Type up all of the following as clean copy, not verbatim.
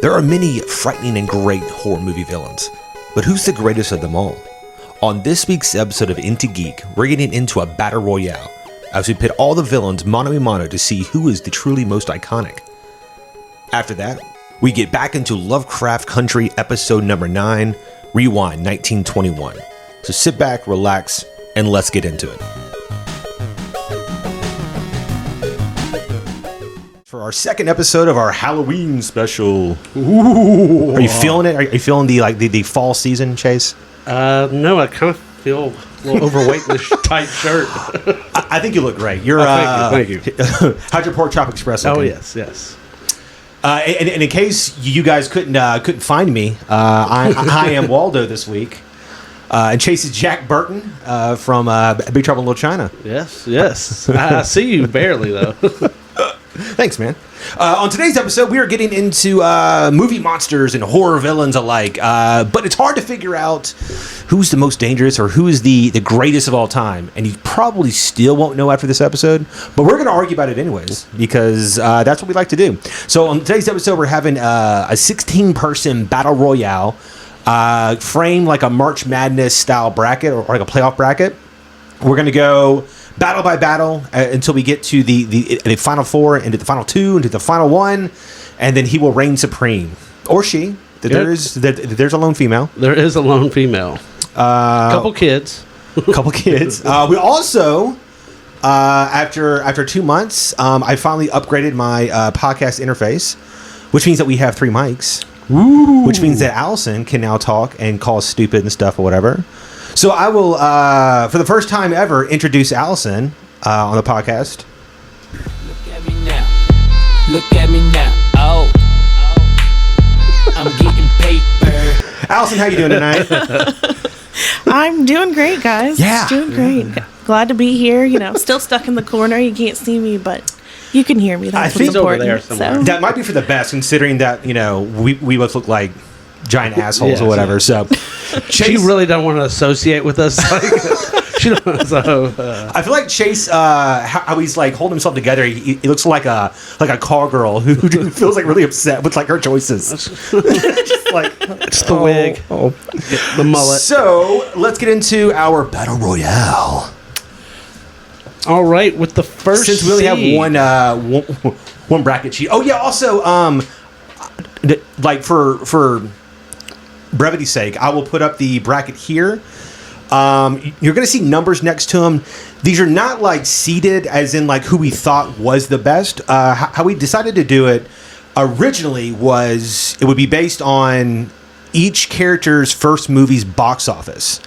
There are many frightening and great horror movie villains, but who's the greatest of them all? On this week's episode of Into Geek, we're getting into a battle royale as we pit all the villains mano a mano to see who is the truly most iconic. After that, we get back into Lovecraft Country episode number 9, Rewind 1921. So sit back, relax, and let's get into it. For our second episode of our Halloween special. Ooh. Are you feeling it? Are you feeling the fall season, Chase? No, I kind of feel a little overweight in this tight shirt. I think you look great. You're. Thank you. How'd your pork chop express? Oh yes. And in case you guys couldn't find me, I am Waldo this week, and Chase is Jack Burton from Big Trouble in Little China. Yes. I see you barely though. Thanks, man. On today's episode, we are getting into movie monsters and horror villains alike, but it's hard to figure out who's the most dangerous or who is the greatest of all time, and you probably still won't know after this episode, but we're going to argue about it anyways, because that's what we like to do. So on today's episode, we're having a 16-person battle royale, framed like a March Madness style bracket or like a playoff bracket. We're going to go battle by battle until we get to the final four, into the final two, into the final one, and then he will reign supreme, or she. There's a lone female. There is a lone female. Couple kids. We also, after 2 months, I finally upgraded my podcast interface, which means that we have 3 mics. Ooh. Which means that Allison can now talk and call us stupid and stuff or whatever. So I will, for the first time ever, introduce Allison on the podcast. Look at me now. Look at me now. Oh. I'm getting paper. Allison, how you doing tonight? I'm doing great, guys. Yeah. Doing great. Glad to be here. Still stuck in the corner. You can't see me, but you can hear me. That's what's important. Over there somewhere. That might be for the best, considering that, we both look like giant assholes or whatever. So she really don't want to associate with us. She don't, I feel like Chase, how he's like holding himself together. He looks like a call girl who feels like really upset with like her choices. Just like it's the wig, the mullet. So let's get into our battle royale. All right, with the first, since we only have one bracket sheet. Oh yeah, also like for brevity's sake, I will put up the bracket here. You're going to see numbers next to them. These are not like seeded as in like who we thought was the best. How we decided to do it originally was it would be based on each character's first movie's box office.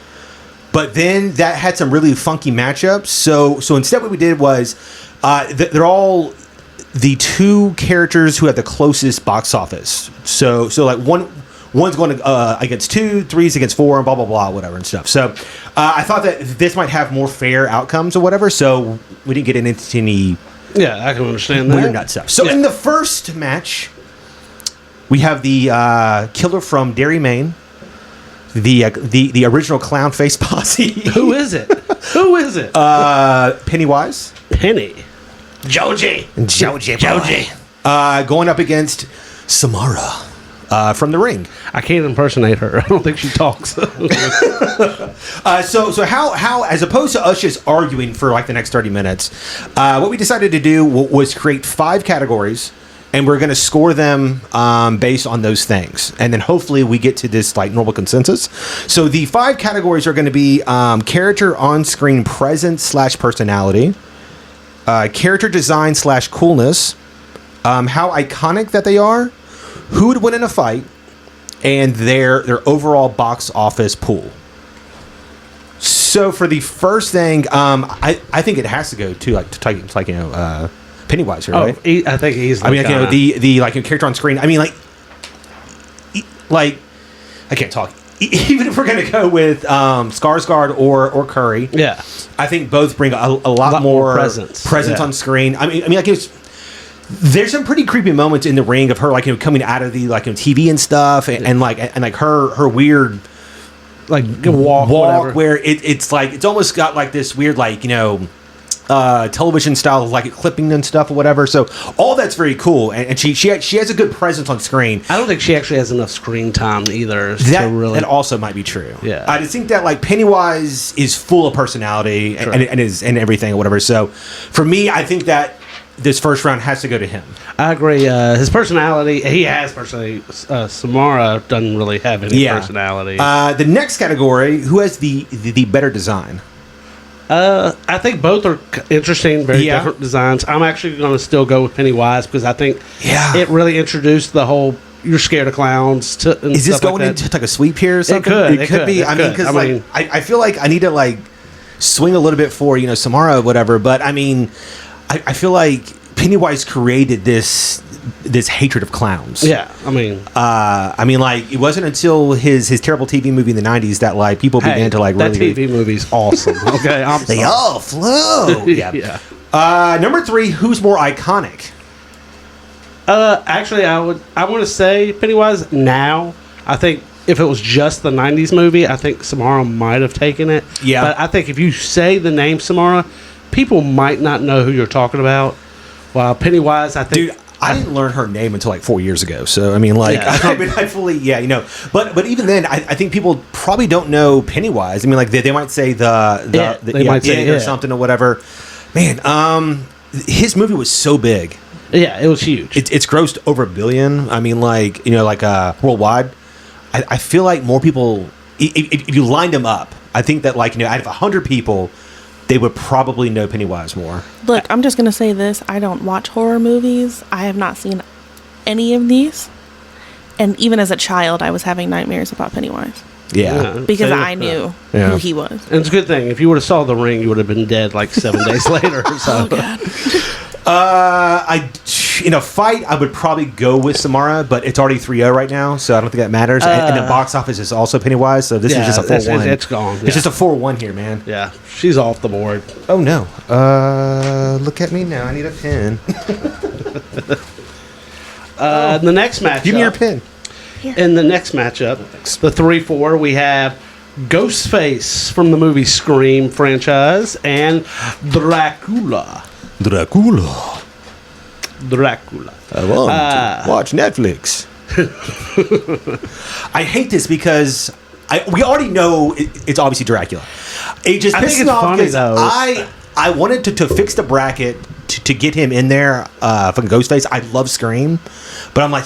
But then that had some really funky matchups. So instead what we did was they're all the 2 characters who have the closest box office. So like one's going against 2, 3's against 4, and blah, blah, blah, whatever and stuff. So I thought that this might have more fair outcomes or whatever, so we didn't get into any I can understand that. weird nut stuff. So in the first match, we have the killer from Derry, Maine, the original clown face posse. Who is it? Pennywise. Penny. Joji. Going up against Samara. From The Ring. I can't impersonate her. I don't think she talks. So how as opposed to us just arguing for like the next 30 minutes, what we decided to do was create 5 categories, and we're going to score them based on those things, and then hopefully we get to this like normal consensus. So the 5 categories are going to be character on-screen presence / personality, character design / coolness, how iconic that they are, who would win in a fight, and their overall box office pool. So for the first thing, I think it has to go to Pennywise, right? I think he's. I mean, the like character on screen. I mean, like I can't talk. Even if we're gonna go with Skarsgård or Curry, yeah, I think both bring a lot more presence on screen. I mean, like there's some pretty creepy moments in The Ring of her coming out of the TV and stuff, and her weird walk whatever. Where it's like it's almost got like this weird television style, like clipping and stuff or whatever. So all that's very cool, and she has a good presence on screen. I don't think she actually has enough screen time either. That also might be true. Yeah, I just think that like Pennywise is full of personality and everything or whatever. So for me, I think that this first round has to go to him. I agree. His personality, he has personality. Samara doesn't really have any personality. The next category, who has the better design? I think both are interesting, very different designs. I'm actually going to still go with Pennywise because I think it really introduced the whole "you're scared of clowns." Is this going into like a sweep here or something? It could be. I mean, because I feel like I need to like swing a little bit for Samara or whatever. But I mean, I feel like Pennywise created this hatred of clowns. Yeah, I mean, like it wasn't until his terrible TV movie in the '90s that like people began to like that really. TV movie's awesome. Okay, they all flew. Yeah. Number 3, who's more iconic? Actually, I want to say Pennywise. Now, I think if it was just the '90s movie, I think Samara might have taken it. Yeah, but I think if you say the name Samara, people might not know who you're talking about. While Pennywise, I think. Dude, I didn't learn her name until like 4 years ago. So I mean, like, I fully, But even then, I think people probably don't know Pennywise. I mean, like they might say they might say or something or whatever. Man, his movie was so big. Yeah, it was huge. It's grossed over $1 billion. I mean, like worldwide. I feel like more people, if you lined them up, I think that like out of 100 people, they would probably know Pennywise more. Look, I'm just going to say this. I don't watch horror movies. I have not seen any of these. And even as a child, I was having nightmares about Pennywise. Yeah. Because I knew who he was. And it's a good thing. If you would have saw The Ring, you would have been dead like 7 days later. So. Oh, God. In a fight, I would probably go with Samara, but it's already 3-0 right now, so I don't think that matters. And the box office is also Pennywise, so this is just a 4-1. It's gone. It's just a 4-1 here, man. Yeah, she's off the board. Oh, no. Look at me now. I need a pen. The next matchup. Give me your pen. In the next matchup, the 3-4, we have Ghostface from the movie Scream franchise and Dracula. I want to watch Netflix. I hate this because we already know it's obviously Dracula. It just pisses me off because I wanted to fix the bracket to get him in there. Fucking Ghostface. I love Scream, but I'm like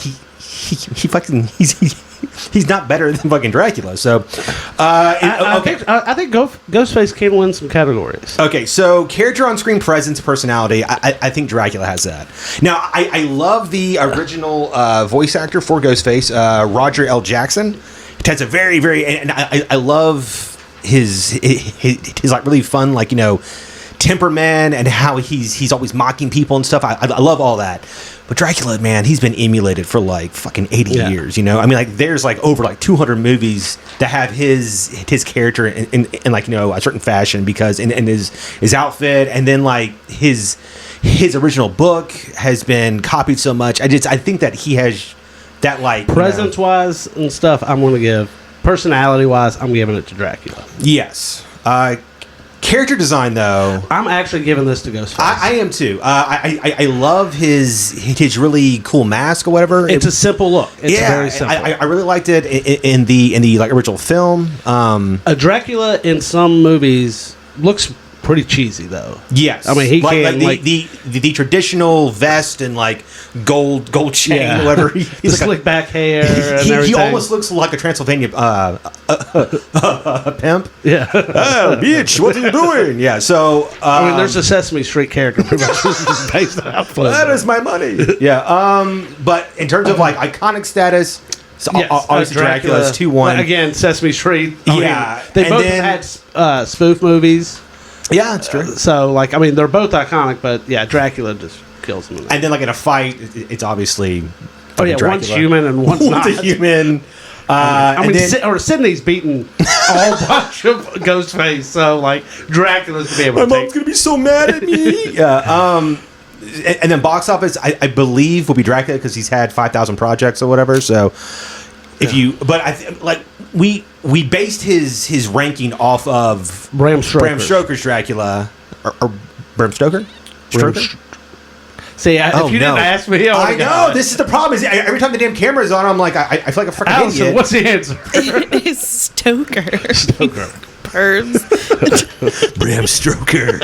he's not better than fucking Dracula. So, I think Ghostface can win some categories. Okay, so character on screen presence, personality. I think Dracula has that. Now, I love the original voice actor for Ghostface, Roger L. Jackson. It has a very, very, and I love his like really fun, like temperament and how he's always mocking people and stuff. I love all that. But Dracula, man, he's been emulated for like fucking 80 years, I mean, like there's like over like 200 movies that have his character in like, a certain fashion because in his outfit, and then like his original book has been copied so much. I think that he has that like presence wise and stuff. I'm going to give personality wise. I'm giving it to Dracula. Yes. Character design, though, I'm actually giving this to Ghostface. I am too. I love his really cool mask or whatever. It's a simple look. It's very simple. I really liked it in the like original film. A Dracula in some movies looks pretty cheesy though. Yes, I mean he can the traditional vest and like gold chain, whatever. He's slick like back hair. He almost looks like a Transylvania pimp. Yeah. Oh, bitch, what are you doing? Yeah. So I mean, there's a Sesame Street character pretty much just based off. That is my money. Yeah. But in terms of like iconic status. So obviously Dracula's 2-1. Again, Sesame Street. They both had spoof movies. Yeah, that's true. So, like, I mean, they're both iconic, but yeah, Dracula just kills them. And then, like, in a fight, it's obviously. Dracula. One's human and one's not. One's a human. Sydney's beating all bunch of Ghostface, so, like, Dracula's gonna be able to mom's gonna be so mad at me. And then box office, I believe, will be Dracula because he's had 5,000 projects or whatever. So, we based his ranking off of Bram Stoker's Dracula, or Bram Stoker? Stroker? See, if you didn't ask me, I know. This is the problem. Is every time the damn camera is on, I'm like, I feel like a freaking Allison, idiot. what's the answer? It is Stoker. Stoker. Birds. Bram Stoker.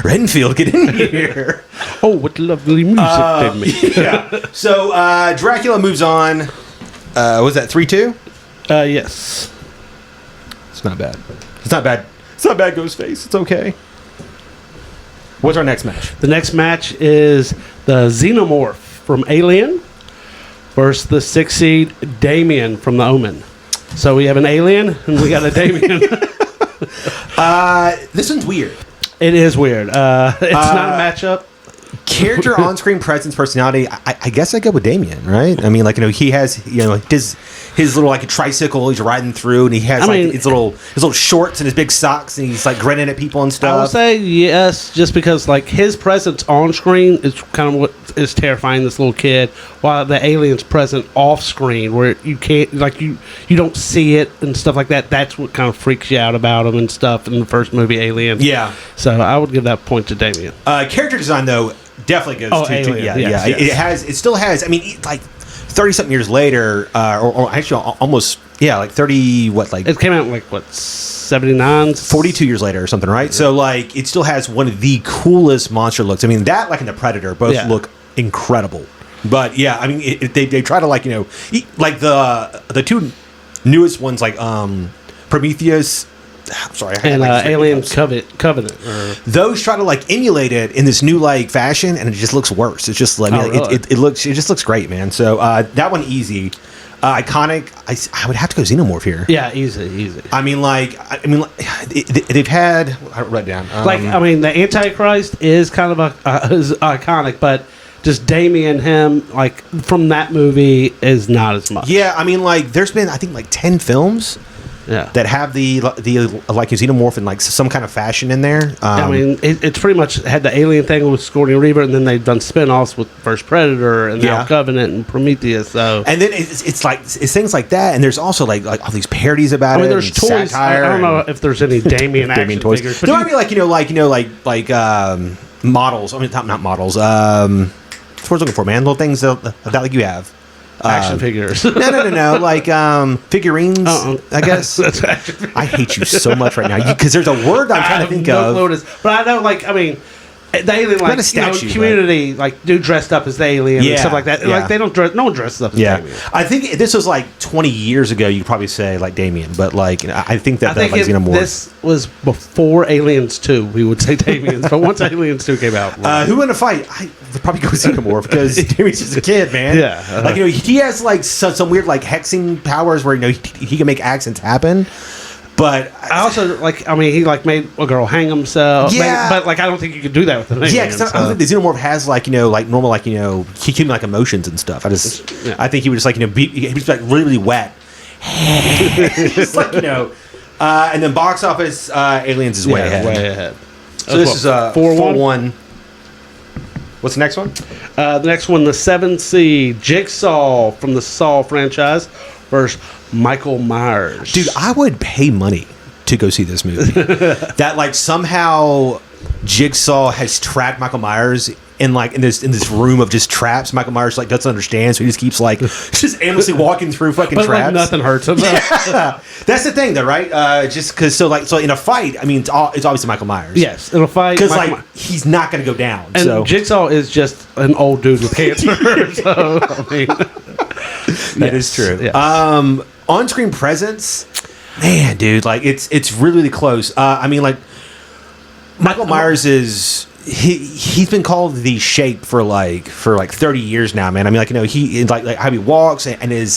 Renfield, get in here. Oh, what lovely music they make. Yeah. So Dracula moves on. Was that 3-2? Yes. It's not bad. It's not bad. It's not bad, Ghostface. It's okay. What's our next match? The next match is the Xenomorph from Alien versus the 6 seed Damien from The Omen. So we have an Alien and we got a Damien. This one's weird. It is weird. It's not a matchup. Character, on-screen presence, personality. I guess I go with Damien, right? I mean, like, he has, his little like a tricycle. He's riding through, and he has his little shorts and his big socks, and he's like grinning at people and stuff. I would say yes, just because like his presence on screen is kind of what is terrifying this little kid, while the alien's present off screen, where you can't you don't see it and stuff like that. That's what kind of freaks you out about him and stuff in the first movie, Alien. Yeah. So I would give that point to Damien. Character design though definitely goes to Alien. yeah. It still has. I mean, like 30-something years later, or actually almost, like 30, it came out in 79? 42 years later or something, right? Yeah. So, like, it still has one of the coolest monster looks. I mean, that, like, in The Predator, both look incredible. But, yeah, I mean, they try to, like, like the two newest ones, like Prometheus... Sorry, and Alien Covenant. Those try to like emulate it in this new like fashion, and it just looks worse. It's just like it just looks great, man. So that one easy, iconic. I would have to go Xenomorph here. Yeah, easy. I mean, they've had. I wrote it down. The Antichrist is kind of is iconic, but just Damien him like from that movie is not as much. Yeah, I mean, like there's been I think like 10 films. Yeah. That have the like Xenomorph in like some kind of fashion in there. I mean, it's pretty much had the Alien thing with Sigourney Weaver, and then they've done spin-offs with First Predator and now Covenant and Prometheus. So and then it's things like that, and there's also like all these parodies about it. I mean, there's toys. I don't know if there's any Damien action toys. figures, but there might be like models. I mean, not models. That's what I was looking for, man. Little things that like you have. Action figures. No. Like figurines, I guess. That's I hate you so much right now because there's a word I'm trying to think of. But I know, the alien, like, statue, community, like, do dressed up as the alien and stuff like that. Yeah. Like, they don't dress, no one dresses up as Damien. I think if this was like 20 years ago, you could probably say like Damien, but like, I think that like Xenomorph. This was before Aliens 2, we would say Damien's, but once Aliens 2 came out. Who in a fight? I would probably go Xenomorph because Damien's just a kid, man. Yeah. Like, he has like some weird like hexing powers where, he can make accents happen. But I also he made a girl hang himself. Yeah, but I don't think you could do that with an alien. Yeah, because I don't think the Xenomorph has normal he can like emotions and stuff. I think he would just he'd be like really wet, just and then box office Aliens is way ahead. Way ahead. So this is 4-1. What's the next one? The next one, the 7 seed Jigsaw from the Saw franchise versus Michael Myers. Dude, I would pay money to go see this movie. That somehow Jigsaw has trapped Michael Myers in this room of just traps. Michael Myers doesn't understand, so he just keeps just aimlessly walking through fucking traps. Nothing hurts him. Yeah. That's the thing, though, right? Just because so in a fight, I mean, it's obviously Michael Myers. Yes, in a fight, because he's not going to go down. And so. Jigsaw is just an old dude with cancer. So I mean, that is true. Yes. On-screen presence, man, dude, it's really, really close. I mean, Michael Myers is he's been called the Shape for 30 years now, man. I mean, he how he walks and his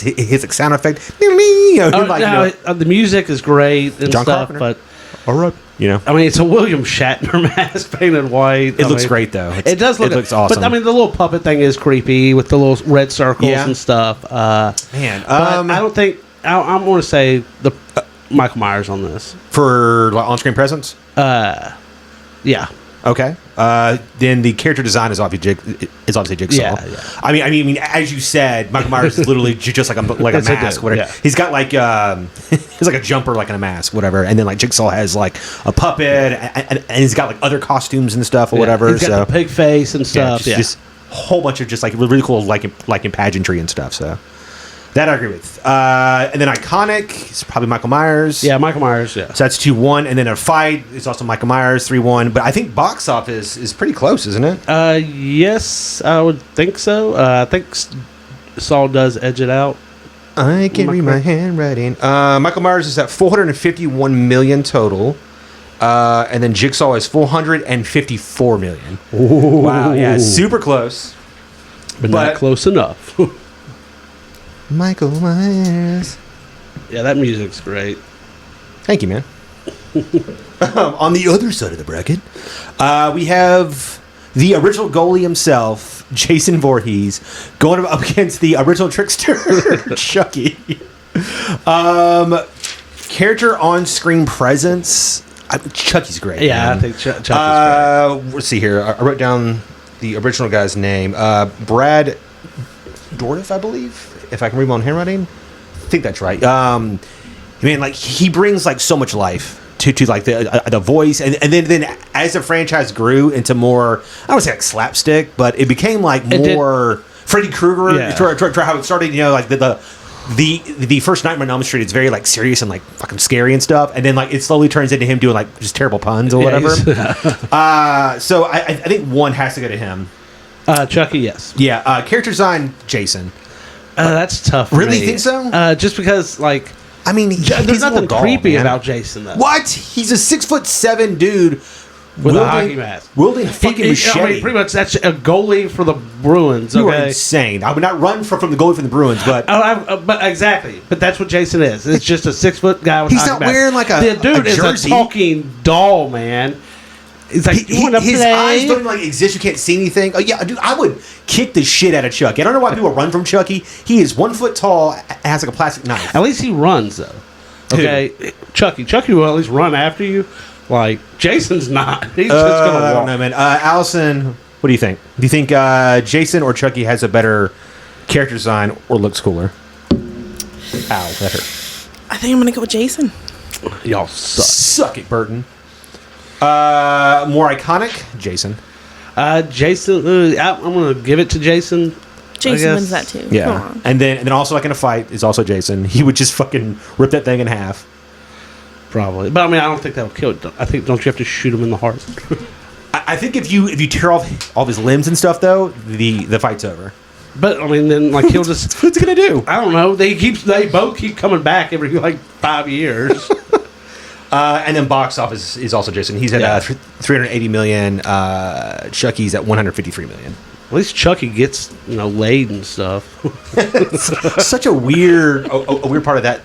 sound effect. The music is great and John stuff, Carpenter. but all right, I mean, it's a William Shatner mask painted white. It looks great though. It does look. It looks awesome. But I mean, the little puppet thing is creepy with the little red circles and stuff. Man, but I don't think I'm going to say the Michael Myers on this for on-screen presence. Yeah. Okay. Then the character design is obviously Jigsaw. Yeah. I mean, as you said, Michael Myers is literally just like a That's a mask, dude, whatever. yeah. He's got like he's like a jumper, like in a mask, whatever. And then like Jigsaw has like a puppet, and he's got like other costumes and stuff or whatever. He's got the pig face and stuff. Just a whole bunch of just like really cool like in pageantry and stuff. So that I agree with. And then iconic is probably Michael Myers. Yeah, Michael Myers, yeah. So that's 2-1. And then a fight is also Michael Myers, 3-1. But I think box office is pretty close, isn't it? Yes, I would think so. I think Saul does edge it out. I can read my handwriting. Michael Myers is at 451 million total. And then Jigsaw is 454 million. Ooh. Wow, yeah, super close. But not close enough. Michael Myers. Yeah, that music's great. Thank you, man. On the other side of the bracket, we have the original goalie himself, Jason Voorhees, going up against the original trickster, Chucky. Character on-screen presence, Chucky's great. Yeah, man. I think Chucky's great. Let's see here. I wrote down the original guy's name. Brad Dourif, I believe. If I can read my own handwriting, I think that's right. Man, like he brings like so much life to like the voice, and then as the franchise grew into more, I don't want to say like slapstick, but it became like more Freddy Krueger. Yeah. To how it started, you know, like the first Nightmare on Elm Street, it's very like serious and like fucking scary and stuff, and then like it slowly turns into him doing like just terrible puns or whatever. So I think one has to go to him. Chucky, yes. Yeah, character design, Jason. That's tough. For Really me. think so? Just because, like, I mean, there's nothing creepy about Jason, though. What? He's a 6'7" dude With a hockey mask. wielding a fucking machete. I mean, pretty much that's a goalie for the Bruins. You are Okay? insane. I would not run from the goalie from the Bruins, but But exactly. But that's what Jason is. It's just a 6 foot guy with he's hockey not mask. wearing like The dude is jersey. a talking doll, man. He's like, you went up his today? eyes don't like exist. You can't see anything. Oh yeah, dude, I would kick the shit out of Chucky. I don't know why people run from Chucky. He is 1 foot tall, has like a plastic knife. At least he runs, though. Okay, Chucky will at least run after you. Like Jason's not. He's just gonna walk. I don't know, man. Allison, what do you think? Do you think Jason or Chucky has a better character design or looks cooler? Ow, that hurt. I think I'm gonna go with Jason. Y'all suck. Suck it, Burton. More iconic, Jason. Jason, I'm gonna give it to Jason. Jason wins that too. Yeah, Come on. and then also like in a fight is also Jason. He would just fucking rip that thing in half. Probably, but I mean, I don't think that'll kill it. I think don't you have to shoot him in the heart? I think if you tear off all of his limbs and stuff, though, the fight's over. But I mean, then like he'll just. What's he gonna do? I don't know. They both keep coming back every like 5 years. And then box office is also Jason. He's at 380 million. Chucky's at 153 million. At least Chucky gets laid and stuff. Such a weird part of that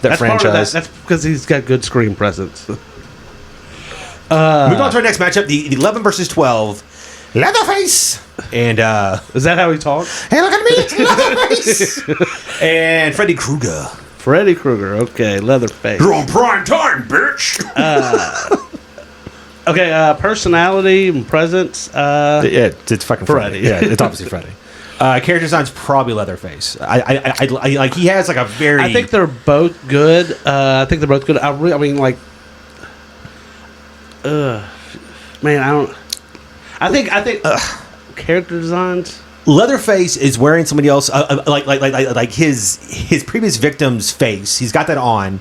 That's franchise. part of that. That's because he's got good screen presence. Moving on to our next matchup, the 11 versus 12, Leatherface, and Is that how he talks? hey, look at me, it's Leatherface, and Freddy Krueger. Freddy Krueger. Okay, Leatherface. You're on prime time, bitch. Okay, personality and presence. Yeah, it's fucking Freddy. Freddy. Yeah, it's obviously Freddy. Character design's probably Leatherface. I like he has like a very. I think they're both good. I mean, like, man, I don't. I think character designs. Leatherface is wearing somebody else like his previous victim's face. He's got that on.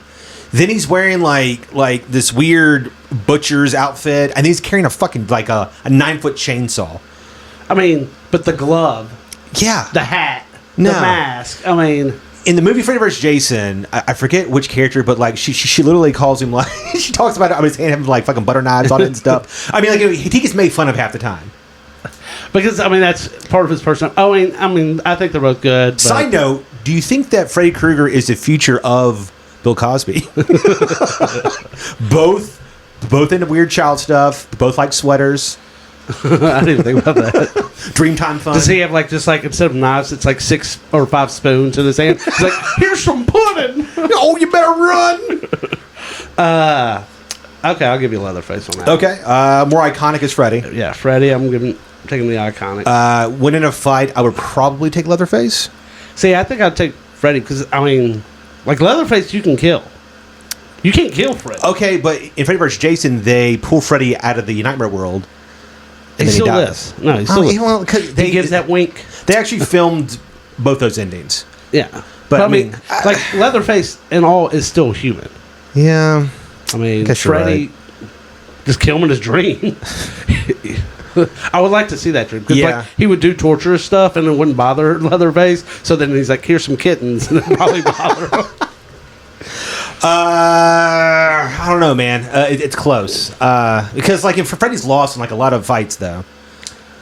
Then he's wearing like this weird butcher's outfit, and he's carrying a fucking like a 9-foot chainsaw. I mean, but the glove, Yeah, the hat, No. the mask. I mean, in the movie Freddy vs. Jason, I forget which character, but like she literally calls him like she talks about it. I was having like fucking butter knives on it and stuff. I mean, like he gets made fun of half the time. because I mean that's part of his personality. I mean, I think they're both good. But Side note: do you think that Freddy Krueger is the future of Bill Cosby? both into weird child stuff. Both like sweaters. I didn't even think about that. Dreamtime fun. Does he have like just like instead of knives, it's like 6 or 5 spoons in his hand? He's like, here's some pudding. Oh, you better run! Okay, I'll give you Leatherface on that. Okay. More iconic is Freddy. Yeah, Freddy. Taking the iconic. When in a fight, I would probably take Leatherface. See, I think I'd take Freddy because like Leatherface, you can kill. You can't kill Freddy. Okay, but in Freddy vs. Jason, they pull Freddy out of the nightmare world. And He then still he dies. lives. No, he still lives. Well, 'cause He gives that wink. They actually filmed both those endings. Yeah. But, But I mean, like Leatherface and all is still human. Yeah. I mean, Guess you're Freddy just kill him in his dream. I would like to see that dream because Yeah. like, he would do torturous stuff and it wouldn't bother Leatherface. So then he's like, "Here's some kittens," and it probably bother him. I don't know, man. It's close. Because like if Freddy's lost in like a lot of fights though.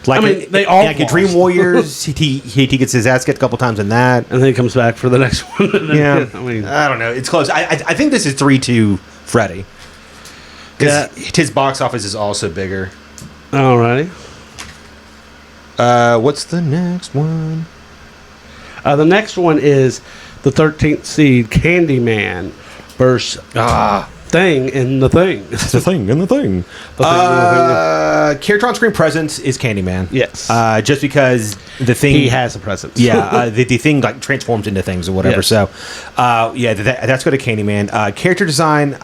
Like I mean, they all like in Dream lost. Warriors, he gets his ass kicked a couple times in that. And then he comes back for the next one. And then, Yeah, I mean, I don't know. It's close. I think this is 3-2 Freddy. Because his box office is also bigger. alrighty. What's the next one? The next one is the 13th seed Candyman versus Thing in the Thing. The thing and the thing. Character on screen presence is Candyman. Yes. Just because the thing He has a presence. Yeah, the thing like transforms into things or whatever. Yes. So, that's go to Candyman. Character design.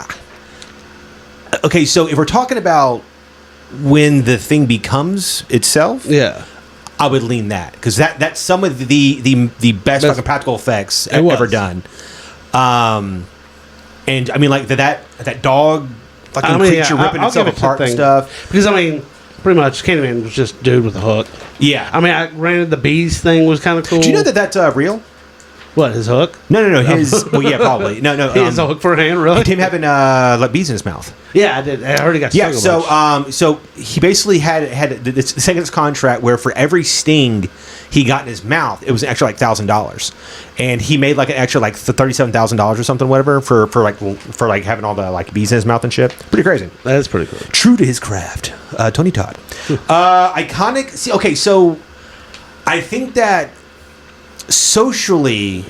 Okay, so if we're talking about when the thing becomes itself, Yeah. I would lean that because that's some of the best fucking practical effects ever done. And I mean, like that dog fucking creature ripping I'll itself give it to apart and Thing. stuff. Because, I mean, pretty much Candyman was just dude with a hook. Yeah, I mean, granted, the bees thing was kind of cool. do you know that that's real? What, his hook? No. His well, yeah, probably. No. He has a hook for a hand, really? Him having like bees in his mouth. Yeah, I did. I heard he got Yeah, stung a bunch. so he basically had this second contract where for every sting he got in his mouth, it was actually like $1,000, and he made like an extra like $37,000 or something, whatever, for having all the like bees in his mouth and shit. Pretty crazy. That is pretty cool. True to his craft, Tony Todd. Iconic. See, okay, so I think that socially,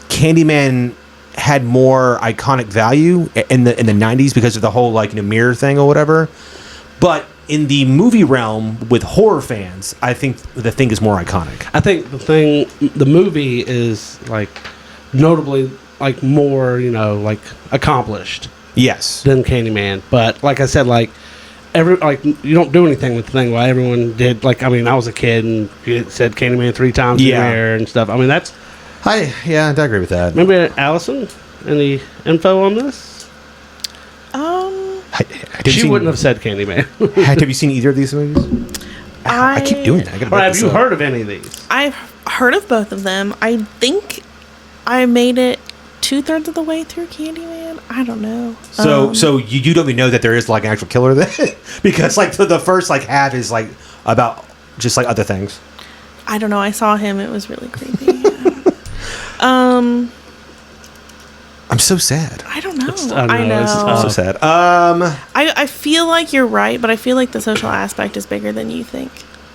Candyman had more iconic value in the 90s because of the whole like mirror thing or whatever. But in the movie realm with horror fans, I think the thing is more iconic. I think the movie is like notably like more, like accomplished Yes. than Candyman. But like I said, like you don't do anything with the thing while everyone did. Like, I mean, I was a kid and you said Candyman 3 times in there and stuff. I mean, that's. I agree with that. Remember Allison? Any info on this? She wouldn't have said Candyman. Have you seen either of these movies? I keep doing that. I gotta Or break have this you up. heard of any of these? I've heard of both of them. I think I made it 2/3 of the way through Candyman. I don't know. So you don't even know that there is like an actual killer then, because like the first like half is like about just like other things. I don't know. I saw him. It was really creepy. I'm so sad. I don't know. I know, it's I'm tough. so sad. I feel like you're right, but I feel like the social aspect is bigger than you think.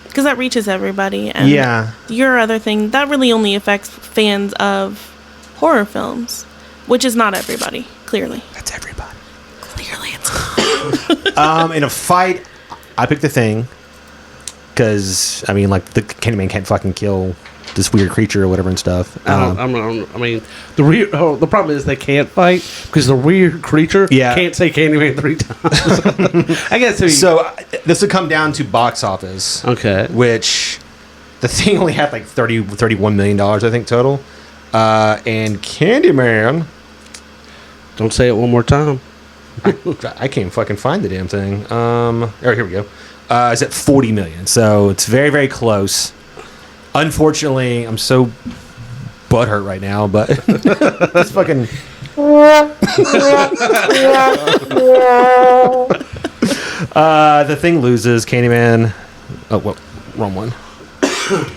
Because that reaches everybody. And Yeah. your other thing, that really only affects fans of horror films, which is not everybody, clearly. That's everybody. Clearly it's not. In a fight, I picked the thing because I mean, like the Candyman can't fucking kill this weird creature or whatever and stuff. I mean, the problem is they can't fight because the weird creature can't say Candyman 3 times. I guess So this would come down to box office. Okay. Which the thing only had like $31 million, I think, total. And Candyman, Don't say it one more time. I can't fucking find the damn thing. Here we go. It's at 40 million, so it's very, very close. Unfortunately, I'm so butthurt right now, but it's fucking. The thing loses. Candyman. Oh, well, wrong one.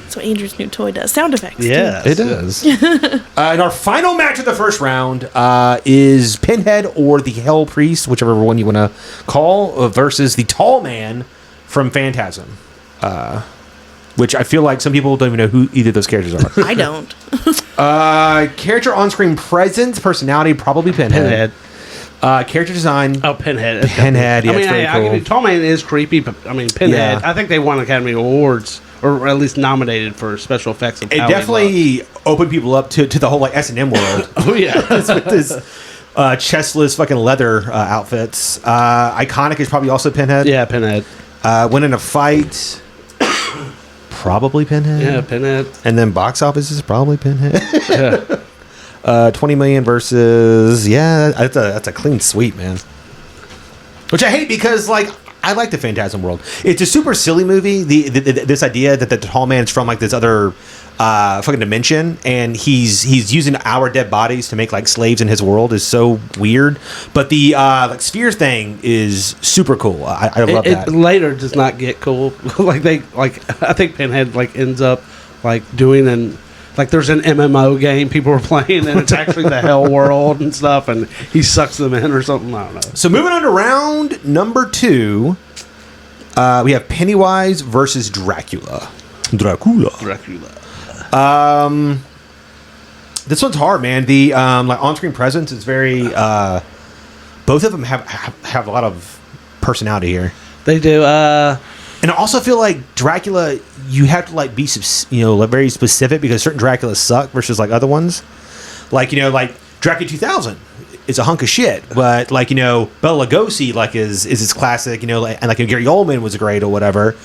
So Andrew's new toy does sound effects. Yeah, It does. And our final match of the first round is Pinhead or the Hell Priest, whichever one you want to call, versus the Tall Man from Phantasm. Which I feel like some people don't even know who either of those characters are. I don't. Character on-screen presence, personality, probably Pinhead. Character design. Oh, Pinhead. It's Pinhead, yeah, I mean, it's very I cool. Tall Man is creepy, but I mean, Pinhead. Yeah. I think they won Academy Awards, or at least nominated for special effects. Of It how he definitely opened people up to the whole like S&M world. looked. Oh yeah. With this chestless fucking leather outfits. Iconic is probably also Pinhead. Yeah, Pinhead. Winning a fight. Probably Pinhead. Yeah, Pinhead. And then box office is probably Pinhead. Yeah. 20 million versus that's a clean sweep, man. Which I hate because like I like the Phantasm world. It's a super silly movie. This idea that the tall man's from like this other fucking dimension, and he's using our dead bodies to make like slaves in his world is so weird. But the like sphere thing is super cool. I love that. It later does not get cool. I think Pinhead like ends up like doing like there's an MMO game people are playing, and it's actually the Hell World and stuff, and he sucks them in or something. I don't know. So moving on to round number 2, we have Pennywise versus Dracula. Dracula. This one's hard, man. The like on-screen presence is very. Both of them have a lot of personality here. They do. And I also feel like Dracula, you have to like be very specific because certain Draculas suck versus like other ones. Like like Dracula 2000 is a hunk of shit, but like Bela Lugosi like is his classic. And like Gary Oldman was great or whatever.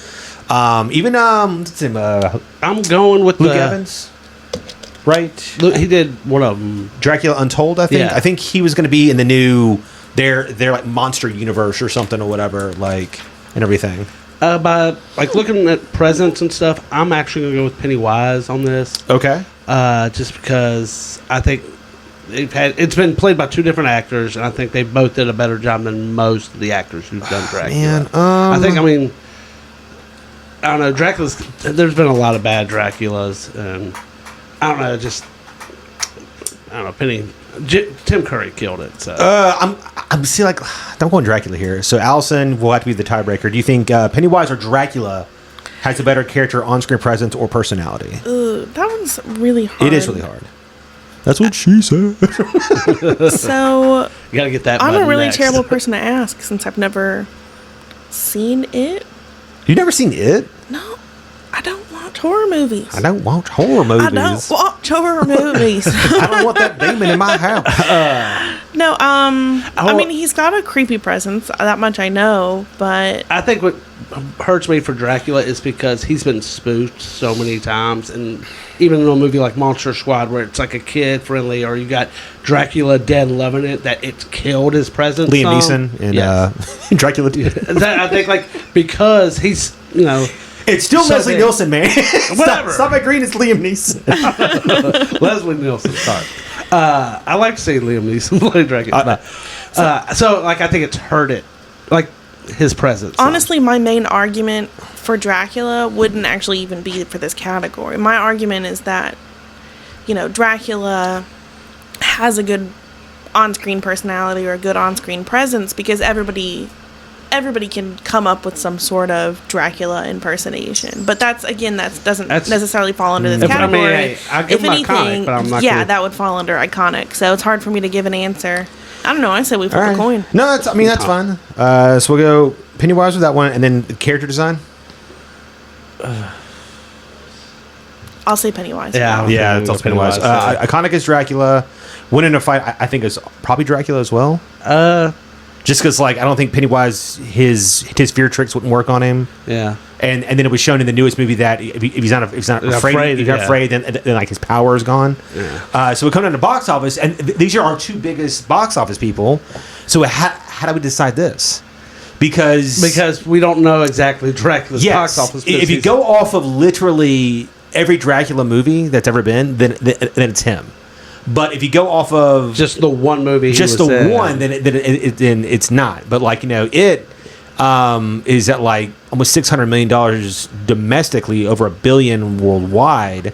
Even what's his name? I'm going with Luke Evans, right? He did one of them. Dracula Untold, I think. Yeah. I think he was going to be in the new their like monster universe or something or whatever, like and everything. By like looking at presents and stuff, I'm actually gonna go with Pennywise on this. Okay. Just because I think it's been played by 2 different actors, and I think they both did a better job than most of the actors who've done Dracula. Man, I don't know. Dracula's. There's been a lot of bad Draculas, and I don't know. Tim Curry killed it. So I'm see like don't go on Dracula here. So Allison will have to be the tiebreaker. Do you think Pennywise or Dracula has a better character, on-screen presence, or personality? That one's really hard. It is really hard. That's what she said. So you gotta get that. I'm a button really next. terrible person to ask since I've never seen it. You've never seen it? No, I don't watch horror movies. I don't watch horror movies. I don't watch horror movies. I don't want that demon in my house. No, I mean, he's got a creepy presence. That much I know, but I think what hurts me for Dracula is because he's been spoofed so many times, and even in a movie like Monster Squad, where it's like a kid friendly, or you got Dracula dead loving it, that it's killed his presence. Liam Neeson in Dracula 2. That, I think like because he's It's still So Leslie big. Nielsen, man. Whatever. Stop agreeing it's Liam Neeson. Leslie Nielsen. Sorry, I like to see Liam Neeson play Dracula. So like I think it's hurt it, like his presence. honestly, my main argument for Dracula wouldn't actually even be for this category. My argument is that, Dracula has a good on-screen personality or a good on-screen presence because everybody can come up with some sort of Dracula impersonation. But that doesn't necessarily fall under this category. I'll give him iconic, but I'm not gonna... that would fall under iconic. So it's hard for me to give an answer. I don't know. I say we flip a coin. No, that's fine. So we'll go Pennywise with that one, and then character design. I'll say Pennywise. Yeah, it's also Pennywise. Iconic is Dracula. Winning a fight, I think, is probably Dracula as well. Just because, I don't think Pennywise, his fear tricks wouldn't work on him. Yeah. And then it was shown in the newest movie that if he's not afraid, then his power is gone. Yeah. So we come down to box office, and these are our 2 biggest box office people. So how do we decide this? Because we don't know exactly Dracula's box office. If you go off of literally every Dracula movie that's ever been, then it's him. But if you go off of just the one movie, then it's not. But it is at almost $600 million domestically, over $1 billion worldwide.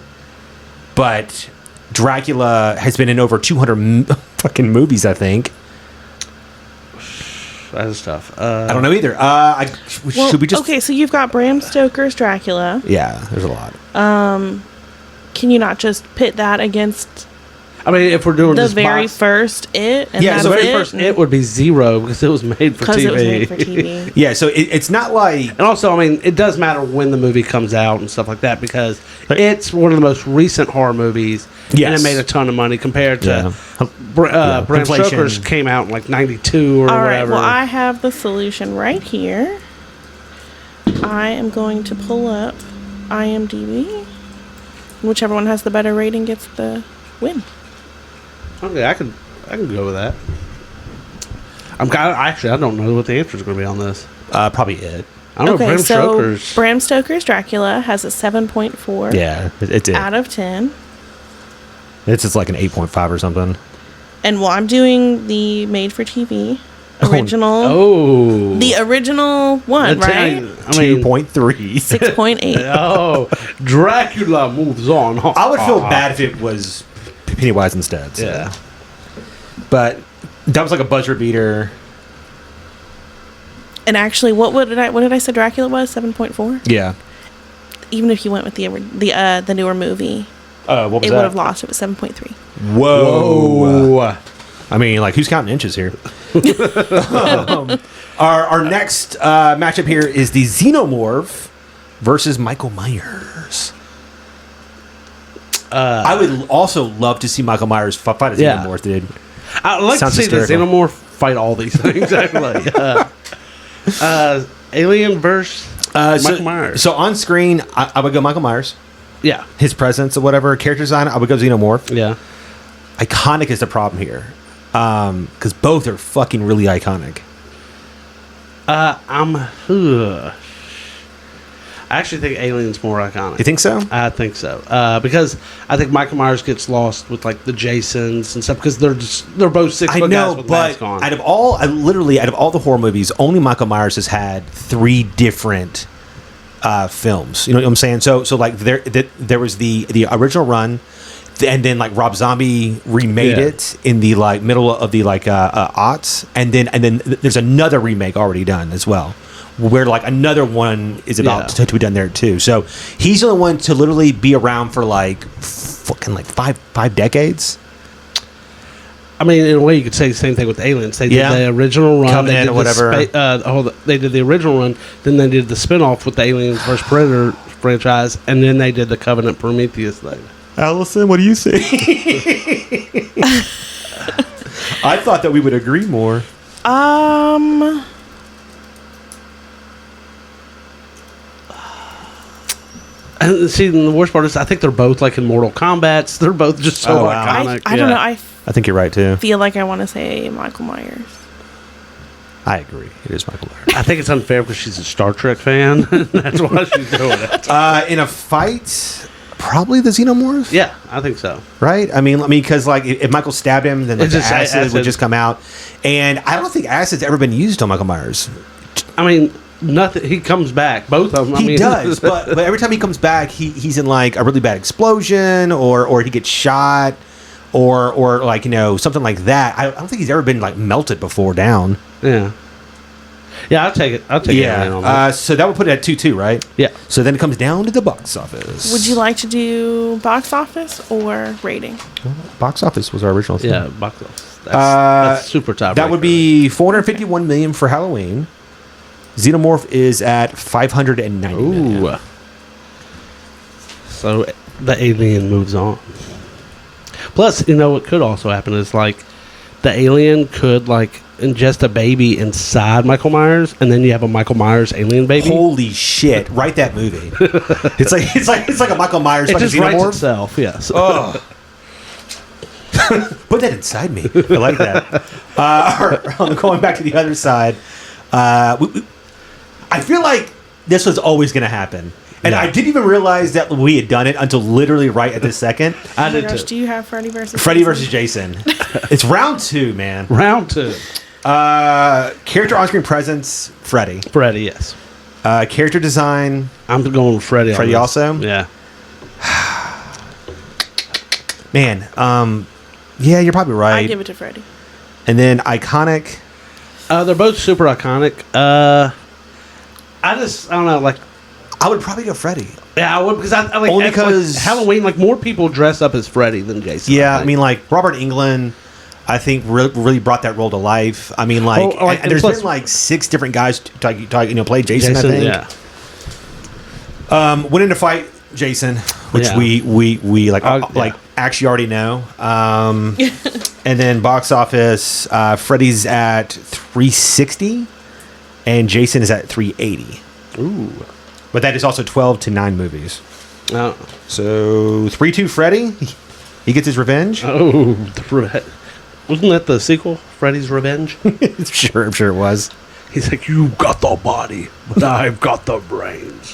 But Dracula has been in over 200 fucking movies, I think. That is tough. I don't know either. Should we just? Okay, so you've got Bram Stoker's Dracula. Yeah, there's a lot. Can you not just pit that against I mean, if we're doing The this very box, first It. And Yeah, that's so the very it, first it would be 0 because it was made for because TV. it was made for TV. Yeah, so it's not like And also, I mean, it does matter when the movie comes out and stuff like that because it's one of the most recent horror movies, and Yes. it made a ton of money compared to Yeah. Bram Inflation. Stoker's came out in like 92 or All right. whatever. Well, I have the solution right here. I am going to pull up IMDb. Whichever one has the better rating gets the win. Okay, I can go with that. Actually, I don't know what the answer is going to be on this. probably it. I don't know. Okay, Bram so Stoker's. Bram Stoker's Dracula has a 7.4 Yeah, it's it. out of 10. It's just like an 8.5 or something. And while I'm doing the made-for-TV original, Oh, the original one, right? I mean, 2.3. 6.8. oh, Dracula moves on. I would feel bad if it was Pennywise instead. So. Yeah. But that was like a buzzer beater. And actually, what did I say Dracula was? 7.4? Yeah. Even if you went with the newer movie, What was it that? would have lost. It was 7.3. Whoa. I mean, like, who's counting inches here? Our next matchup here is the Xenomorph versus Michael Myers. I would also love to see Michael Myers fight a Yeah. Xenomorph, dude. I'd like Sounds to see hysterical. the Xenomorph fight all these things. Actually, Alien versus Michael Myers. So on screen, I would go Michael Myers. Yeah, His presence or whatever, character design, I would go Xenomorph. yeah. Iconic is the problem here. Because both are fucking really iconic. I actually think Alien's more iconic. You think so? I think so because I think Michael Myers gets lost with like the Jasons and stuff because they're both 6 I foot know, guys with but masks on. out of all the horror movies, only Michael Myers has had 3 different films. You know what I'm saying? So like there was the original run, and then like Rob Zombie remade Yeah. it in the like middle of the like aughts, and then there's another remake already done as well, where like another one is about to be done there too. So he's the only one to literally be around for like fucking like five decades. I mean, in a way, you could say the same thing with Aliens. They did Yeah. the original run, Covenant they did or whatever. they did the original run, then they did the spinoff with the Aliens vs Predator franchise, and then they did the Covenant Prometheus thing. Allison, what do you think? I thought that we would agree more. And see, the worst part is, I think they're both like in Mortal Kombat. They're both just so Oh, wow. iconic. I don't know. I I think you're right too. feel like I want to say Michael Myers. I agree. It is Michael Myers. I think it's unfair because she's a Star Trek fan. That's why she's doing it. In a fight, probably the Xenomorph. Yeah, I think so. Right? I mean, because like if Michael stabbed him, then like, It's the just acid would acid. just come out, and I don't think acid's ever been used on Michael Myers. I mean, nothing. He comes back. Both of them. I He mean, does, but every time he comes back, he's in like a really bad explosion, or he gets shot, or like something like that. I don't think he's ever been like melted before down. yeah. Yeah, I'll take it. I'll take it. Yeah. So that would put it at 2-2, right? Yeah. So then it comes down to the box office. Would you like to do box office or rating? Box office was our original thing. Yeah, box office. That's super top. That would be 451 million for Halloween. Xenomorph is at 590 million. Ooh. So the alien moves on. Plus, what could also happen is like the alien could like ingest a baby inside Michael Myers, and then you have a Michael Myers alien baby. Holy shit! Write that movie. it's like a Michael Myers It fucking just writes Xenomorph. itself. Yes. Oh. Put that inside me. I like that. Going back to the other side, I feel like this was always going to happen. And Yeah. I didn't even realize that we had done it until literally right at this second. I Oh my did gosh, too. do you have Freddy versus Freddy Jason? versus Jason. It's round 2, man. Round 2. Character on-screen presence, Freddy. Freddy, yes. Character design, I'm going with Freddy. on Freddy this. also? Yeah. man. Yeah, you're probably I right. give it to Freddy. And then iconic. They're both super iconic. I don't know, like I would probably go Freddy. Yeah, I would, because I like Only like, 'cause- Halloween, like more people dress up as Freddy than Jason. Yeah, I think. mean, like Robert Englund, I think really brought that role to life. I mean, like, Well, like, and there's plus- been like 6 different guys play Jason. I think. Yeah. Went into fight Jason, which Yeah. we like Yeah. actually already know. And then box office, Freddy's at 360, and Jason is at 380. Ooh. But that is also 12 to 9 movies. Oh. So 3-2 Freddy, he gets his revenge. Oh. Wasn't that the sequel, Freddy's Revenge? I'm sure it was. He's like, you got the body, but I've got the brains.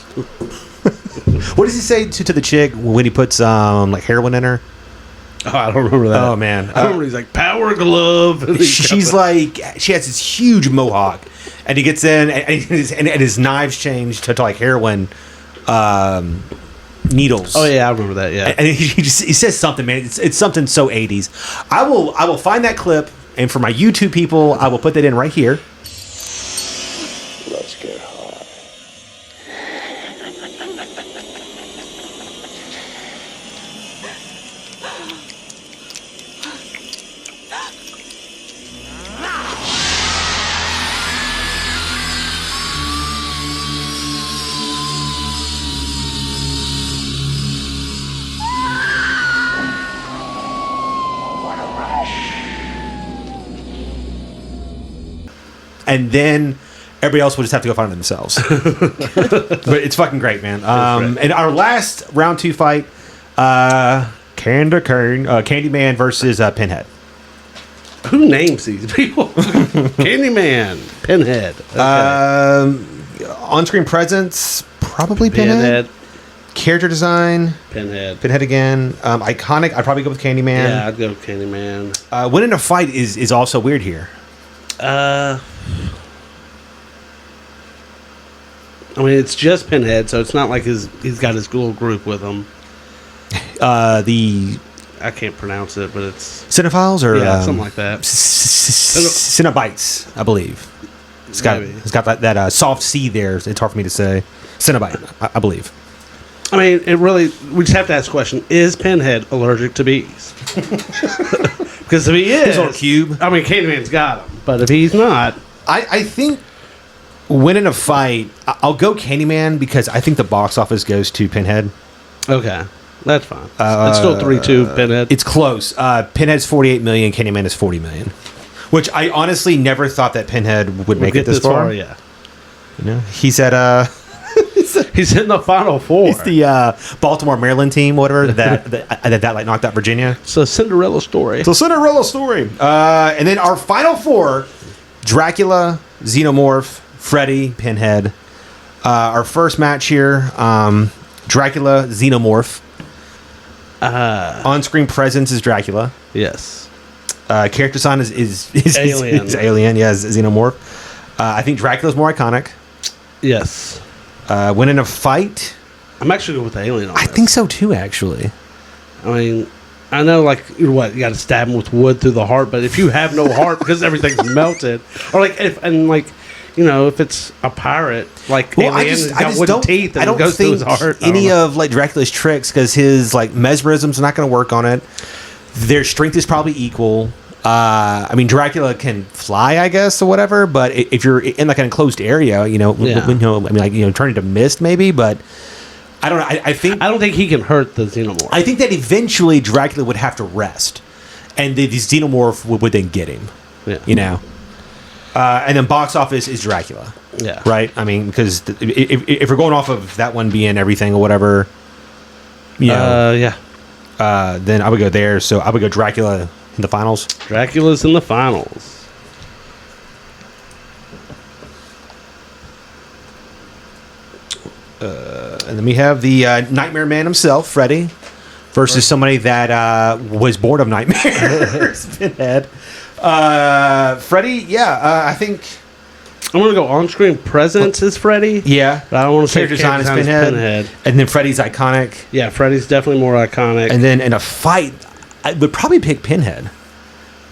What does he say to the chick when he puts like heroin in her? Oh, I don't remember that. Oh man, I remember he's like, power glove. And she's like, she has this huge mohawk, and he gets in, and his knives change to like heroin needles. Oh yeah, I remember that. Yeah. And he says something, man. It's something so 80s. I will find that clip, and for my YouTube people, I will put that in right here. Let's get high. And then everybody else will just have to go find it themselves. But it's fucking great, man. And our last round 2 fight, Candyman versus Pinhead. Who names these people? Candyman, Pinhead. Okay. On-screen presence, probably Pinhead. Character design, Pinhead. Pinhead again. Iconic, I'd probably go with Candyman. Yeah, I'd go with Candyman. Winning a fight is also weird here. I mean, it's just Pinhead, so it's not like he's got his little group with him. The I can't pronounce it, but it's Cinephiles or something like that. Cinebites, I believe. It's got that soft C there. It's hard for me to say. Cinebite, I believe. I mean, we just have to ask the question: is Pinhead allergic to bees? Because if he is, His little cube. I mean, Candyman's got him, but if he's not, I think winning a fight, I'll go Candyman because I think the box office goes to Pinhead. okay, that's fine. It's still 3-2 Pinhead. It's close. Pinhead's 48 million. Candyman is 40 million. Which I honestly never thought that Pinhead would make it this far. Yeah, You know, he's at he's in the final 4. he's the Baltimore Maryland team, whatever that like knocked out Virginia. It's a Cinderella story. So Cinderella story. And then our final 4: Dracula, Xenomorph, Freddy, Pinhead. Our first match here: Dracula, Xenomorph. On-screen presence is Dracula. Yes. Character design is Alien. is Alien. Yeah, is Xenomorph. I think Dracula's more iconic. Yes. Winning a fight, I'm actually going with the Alien on I this. think so too. Actually, I mean, I know, like, you got to stab him with wood through the heart, but if you have no heart because everything's melted, or like, if it's a pirate, like well, Alien, he's got wooden teeth and I don't it goes through think his heart. any of like Dracula's tricks because his like mesmerism's not going to work on it. Their strength is probably equal. I mean, Dracula can fly, I guess, or whatever. But if you're in like an enclosed area, turn into mist, maybe. But I don't know. I don't think he can hurt the Xenomorph. I think that eventually Dracula would have to rest, and the Xenomorph would then get him. Yeah. You know. And then box office is Dracula. Yeah. Right. I mean, because if we're going off of that one being everything or whatever, yeah. then I would go there. So I would go Dracula in the finals. Dracula's in the finals. And then we have the Nightmare Man himself, Freddy, versus somebody that was born of nightmares. Pinhead. Freddy, I think. I'm going to go on-screen presence is Freddy. Yeah. But I don't want to say Character design is Pinhead. And then Freddy's iconic. Yeah, Freddy's definitely more iconic. And then in a fight, I would probably pick Pinhead.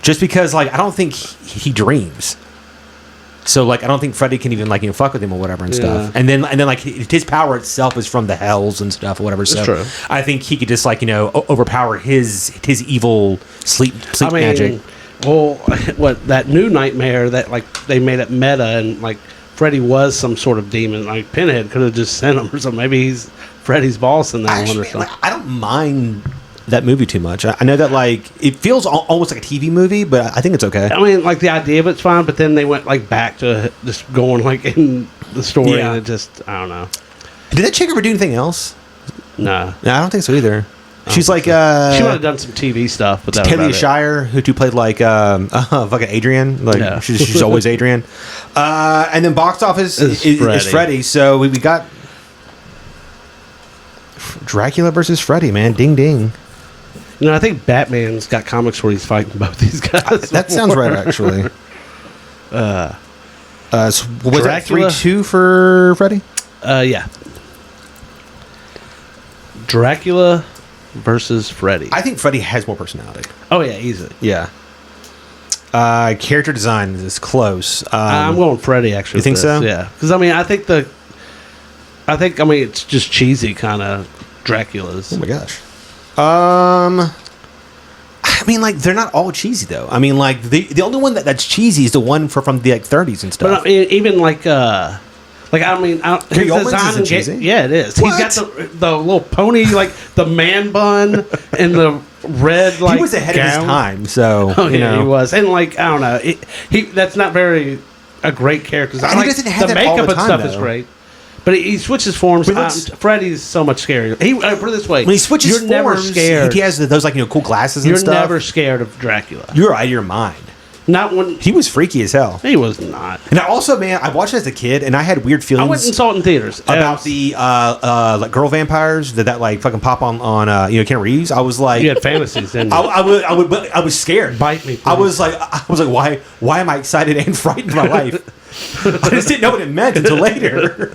Just because, like, I don't think he dreams. So like I don't think Freddy can even like fuck with him or whatever and stuff. And then like his power itself is from the hells and stuff or whatever. So true. I think he could just like overpower his evil sleep magic. Well, what that new nightmare that like they made it meta and like Freddy was some sort of demon. Like Pinhead could have just sent him or something. Maybe he's Freddy's boss in that one or something. Like, I don't mind that movie too much. I know that like it feels almost like a TV movie, but I think it's okay. I mean, like the idea of it's fine, but then they went like back to just going like in the story, and it just I don't know. Did that chick ever do anything else? No, I don't think so either. She's like she would have done some TV stuff, but that Talia Shire, who played like fucking Adrian. Like she's always Adrian. And then box office is Freddy. So we got Dracula versus Freddy. Man, ding ding. You know, I think Batman's got comics where he's fighting both these guys. That sounds right, actually. So was that 3-2 for Freddy? Yeah. Dracula versus Freddy. I think Freddy has more personality. Oh yeah, easily. Yeah. Character design is close. I'm going Freddy actually. You think so? Yeah, because I mean, it's just cheesy kind of Dracula's. Oh my gosh. I mean, like they're not all cheesy though. I mean, like the only one that's cheesy is the one from the like 30s and stuff. But I mean, even like I mean, his design, cheesy? Yeah, it is. What? He's got the little pony, like the man bun and the red like. He was ahead of his time, so he was, and like I don't know, that's not very a great character. And he doesn't have the that all makeup the and time, stuff is though. great. But he switches forms. Freddy's so much scarier. Put it this way: when he switches you're forms, never scared. He has those like cool glasses and You're stuff. never scared of Dracula. You're out of your mind. Not when He was freaky as hell. he was not. And I also, man, I watched it as a kid, and I had weird I feelings went and saw it in theaters about the like girl vampires that like fucking pop on Keanu Reeves. I was like, You had fantasies, didn't you? I was scared. Bite me, please. I was like, why am I excited and frightened for my life? I just didn't know what it meant until later.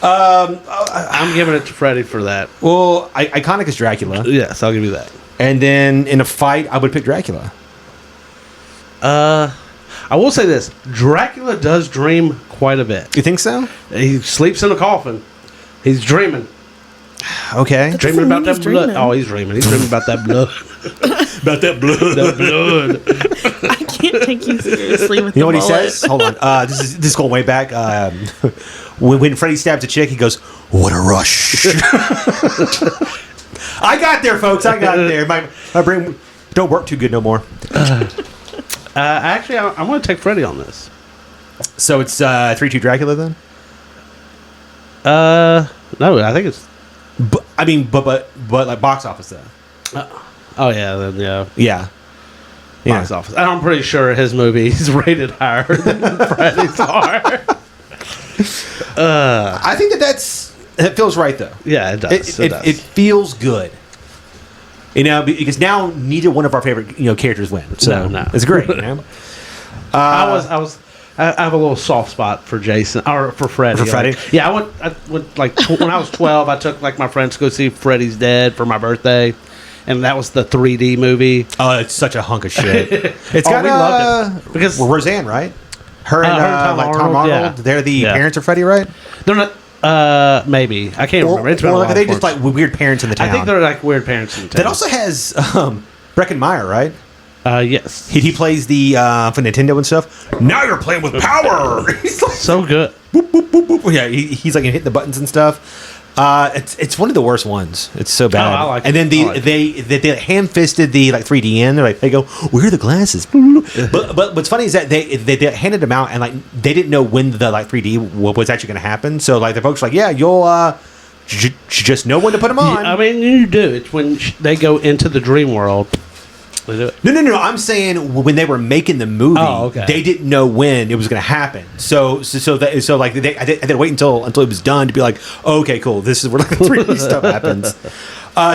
I'm giving it to Freddy for that. Well, iconic is Dracula, Yes, I'll give you that. and then in a fight, I would pick Dracula. I will say this: Dracula does dream quite a bit. You think so? He sleeps in a coffin. He's dreaming. Okay. That's- Dreaming doesn't about mean that he's blood. dreaming. Oh, he's dreaming. He's dreaming about that blood. About that blood. That blood. I can't take you seriously with You know the what he bullet. says? Hold on. This is going way back. When Freddy stabs a chick, he goes, "What a rush!" I got there, folks. I got there. My brain don't work too good no more. Actually, I'm going to take Freddy on this. So it's 3-2 Dracula then. No, I think it's. But like box office though. Oh yeah, then yeah. Yeah. Box office. And I'm pretty sure his movies rated higher than Freddy's are. I think that feels right though. Yeah, it does. It does. It feels good. Because now neither one of our favorite characters win. So No. it's great. I have a little soft spot for Jason or for Freddy. For Freddy? Like, yeah, I went like when I was 12. I took like my friends to go see Freddy's Dead for my birthday, and that was the 3D movie. Oh, it's such a hunk of shit. It's got we loved it because Roseanne, right? Her and Tom Tom Arnold, Arnold. yeah. They're the Yeah. parents of Freddy, right? they're not. Maybe I can't remember. It's been a Or while. are they just before. like weird parents in the town? I think they're like weird parents in town. That also has Breckenmeyer, right? Yes. He plays the for Nintendo and stuff. Now you're playing with power. He's like, So good. boop, boop, boop, boop. Yeah, he's like hitting the buttons and stuff. It's one of the worst ones. It's so bad. I like and it. then I like they ham-fisted the like 3D in. They're like, they go, where are the glasses? but what's funny is that they handed them out and like they didn't know when the like 3D was actually going to happen. So like the folks were like, yeah, you'll just know when to put them on. I mean, you do. It's when they go into the dream world. They do it. No. I'm saying when they were making the movie, okay. they didn't know when it was going to happen. So like I had to wait until it was done to be like, oh, okay, cool. This is where like the 3D stuff happens.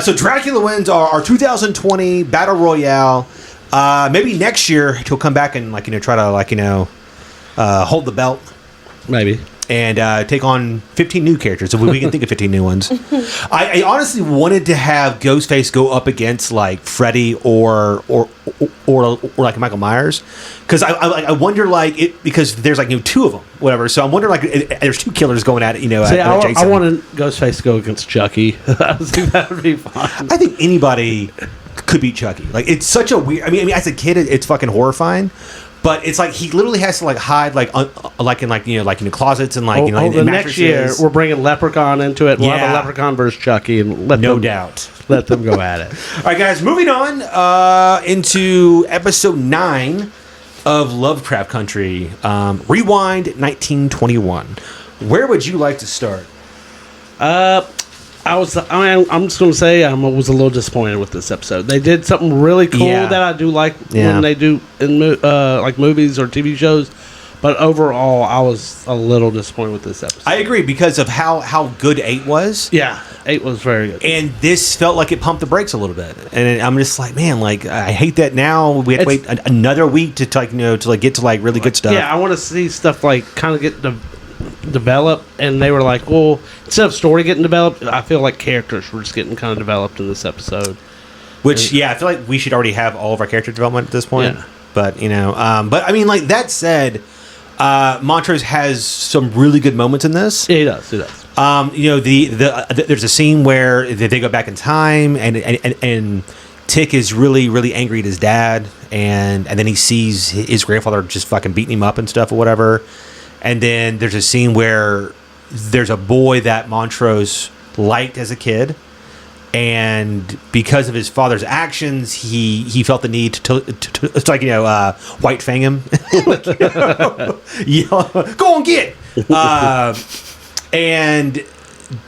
So Dracula wins our 2020 Battle Royale. Maybe next year he'll come back and try to hold the belt. Maybe. and take on 15 new characters. If we can think of 15 new ones. I honestly wanted to have Ghostface go up against like Freddy or like Michael Myers, because I wonder like it, because there's like two of them, whatever. So I'm wondering like there's two killers going at it. See, I wanted Ghostface to go against Chucky. I think that would be fun. I think anybody could beat Chucky. Like, it's such a weird. I mean, as a kid, it's fucking horrifying. But it's like he literally has to like hide like in closets and like in the next year we're bringing Leprechaun into it. We'll have a Leprechaun versus Chucky and let them go at it. All right, guys, moving on into episode 9 of Lovecraft Country Rewind 1921. Where would you like to start? I'm just going to say I was a little disappointed with this episode. They did something really cool that I do like when they do in like movies or TV shows, but overall I was a little disappointed with this episode. I agree because of how good 8 was. Yeah, 8 was very good. And this felt like it pumped the brakes a little bit. And I'm just like, man, like I hate that now we have to wait another week to like to like get to like really good stuff. Yeah, I want to see stuff like kind of get develop, and they were like, well, instead of story getting developed, I feel like characters were just getting kind of developed in this episode. Which I feel like we should already have all of our character development at this point. Yeah. But but I mean, like that said, Montrose has some really good moments in this. Yeah, he does. There's a scene where they go back in time, and Tick is really, really angry at his dad, and then he sees his grandfather just fucking beating him up and stuff or whatever. And then there's a scene where there's a boy that Montrose liked as a kid, and because of his father's actions, he felt the need to it's like white fang him, go on get. And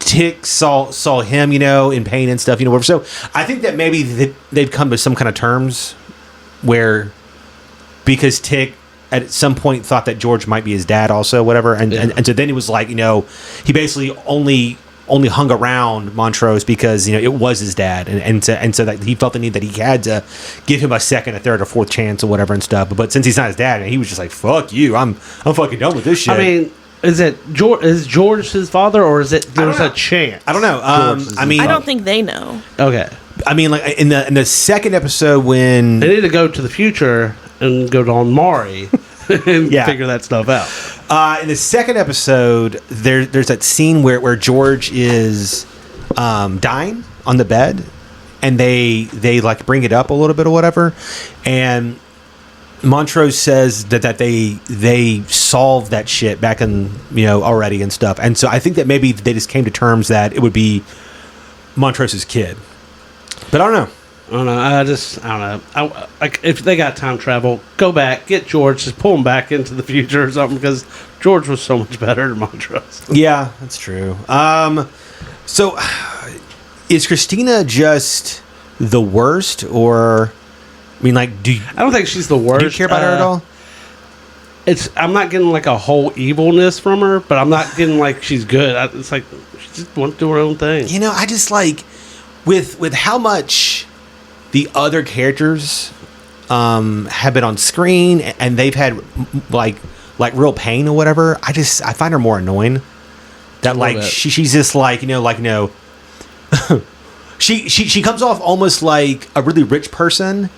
Tick saw him, in pain and stuff, whatever. So I think that maybe they've come to some kind of terms where, because Tick at some point thought that George might be his dad also, whatever. And so then he was like, he basically only hung around Montrose because, it was his dad. And so that he felt the need that he had to give him a second, a third, or fourth chance or whatever and stuff. But since he's not his dad, he was just like, fuck you. I'm fucking done with this shit. I mean, is George his father, or is it there's a chance? I don't know. I don't think they know. Okay. I mean, like in the second episode when they need to go to the future and go on Maury and figure that stuff out. In the second episode, there's that scene where George is dying on the bed, and they like bring it up a little bit or whatever, and Montrose says that they solved that shit back in already and stuff, and so I think that maybe they just came to terms that it would be Montrose's kid, but I don't know. I don't know. Like if they got time travel, go back, get George, just pull him back into the future or something, because George was so much better than Montrose. Yeah, that's true. So is Christina just the worst, or I mean, like, I don't think she's the worst. Do you care about her at all? I'm not getting like a whole evilness from her, but I'm not getting like she's good. It's like she just wants to do her own thing. I just like with how much the other characters have been on screen and they've had like real pain or whatever. I find her more annoying. That like she's just like she comes off almost like a really rich person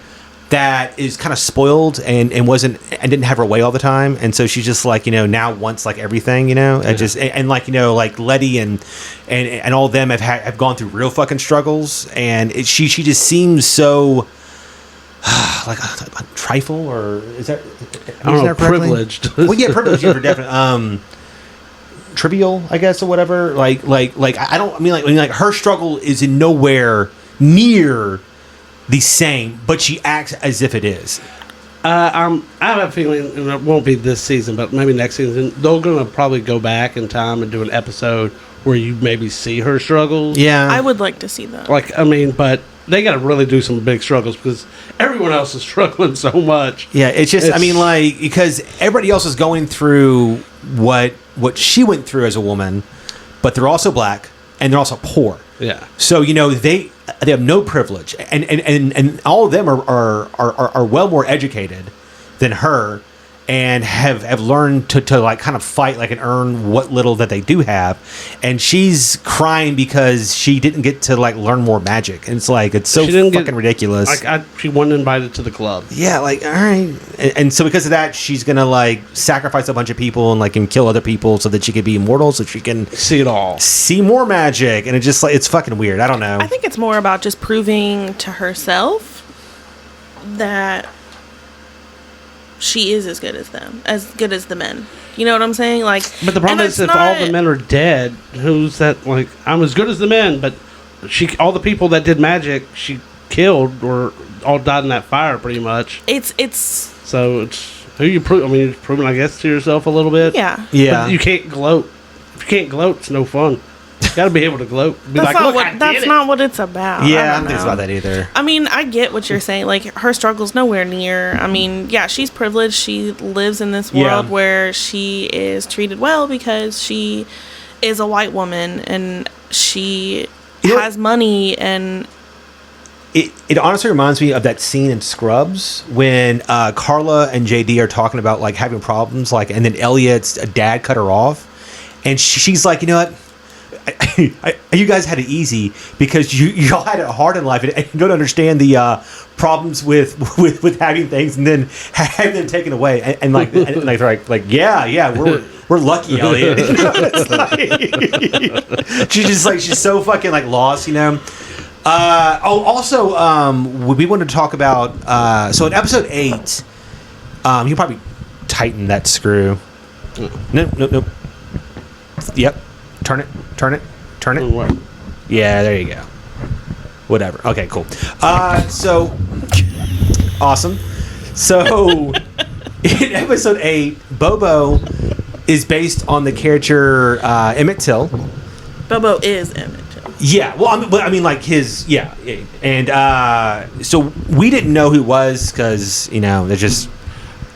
that is kind of spoiled and didn't have her way all the time, and so she's just like now wants like everything and like Letty and all of them have gone through real fucking struggles, and she just seems so like a trifle, or is that privileged? Well, yeah, privileged for definitely. Trivial, I guess, or whatever. Like her struggle is in nowhere near the same, but she acts as if it is. I have a feeling, and it won't be this season, but maybe next season, they're going to probably go back in time and do an episode where you maybe see her struggles. Yeah. I would like to see that. But they got to really do some big struggles, because everyone else is struggling so much. Yeah, it's just, because everybody else is going through what she went through as a woman, but they're also black and they're also poor. Yeah. So they have no privilege, and all of them are well more educated than her, and have learned to like kind of fight like and earn what little that they do have, and she's crying because she didn't get to like learn more magic, and it's like it's so fucking ridiculous. She wasn't invited to the club. Yeah, like all right, and so because of that, she's gonna like sacrifice a bunch of people and kill other people so that she can be immortal, so she can see it all, see more magic, and it just like it's fucking weird. I don't know. I think it's more about just proving to herself that she is as good as them, as good as the men. You know what I'm saying? Like, but the problem is, if all the men are dead, who's that? Like, I'm as good as the men, but all the people that did magic, she killed or all died in that fire, pretty much. So it's who you prove. I mean, you're proving, I guess, to yourself a little bit. Yeah. But you can't gloat. If you can't gloat, it's no fun. You got to be able to gloat. That's not what it's about. Yeah, I don't think it's about that either. I mean, I get what you're saying. Like, her struggle's nowhere near. I mean, yeah, she's privileged. She lives in this world where she is treated well because she is a white woman and she has money and... It honestly reminds me of that scene in Scrubs when Carla and JD are talking about like having problems, like, and then Elliot's dad cut her off, and she's like, you know what? You guys had it easy because y'all had it hard in life, and you don't understand the problems with having things and then having them taken away, and they're like yeah we're lucky, Elliot. She's so fucking like lost, you know. We wanted to talk about so in episode 8, you probably tighten that screw. Nope. Yep. Turn it. What? Yeah, there you go. Whatever. Okay, cool. So awesome. So in episode 8, Bobo is based on the character Emmett Till. Bobo is Emmett Till. Yeah, well, I mean, like his, yeah, and so we didn't know who it was because they're just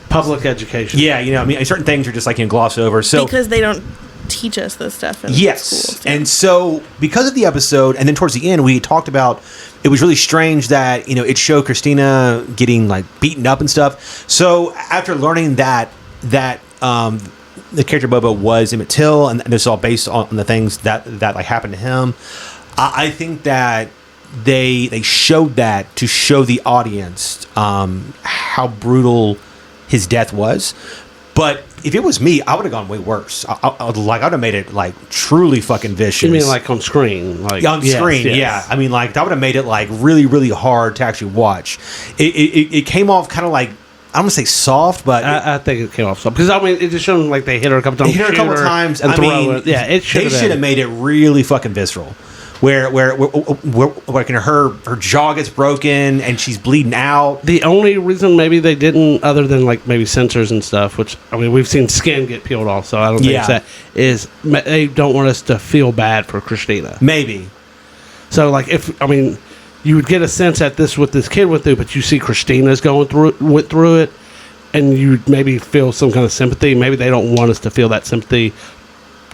public education. Yeah, I mean, certain things are just like glossed over. So because they don't teach us this stuff in schools. And so because of the episode, and then towards the end, we talked about it was really strange that it showed Christina getting like beaten up and stuff. So after learning that the character Bobo was Emmett Till, and this is all based on the things that like happened to him, I think that they showed that to show the audience how brutal his death was. But if it was me, I would have gone way worse. I would have made it like truly fucking vicious. You mean like on screen? Like on screen, yes. Yeah. I mean, like that would have made it like really, really hard to actually watch. It came off kind of like, I'm gonna say soft, but I think it came off soft because I mean it just showed like they hit her a couple times. And they should have made it really fucking visceral. Where like her jaw gets broken and she's bleeding out. The only reason maybe they didn't, other than like maybe sensors and stuff, which I mean we've seen skin get peeled off, so I don't think it's that, is they don't want us to feel bad for Christina. Maybe. So like you would get a sense that what this kid went through, but you see Christina's went through it, and you maybe feel some kind of sympathy. Maybe they don't want us to feel that sympathy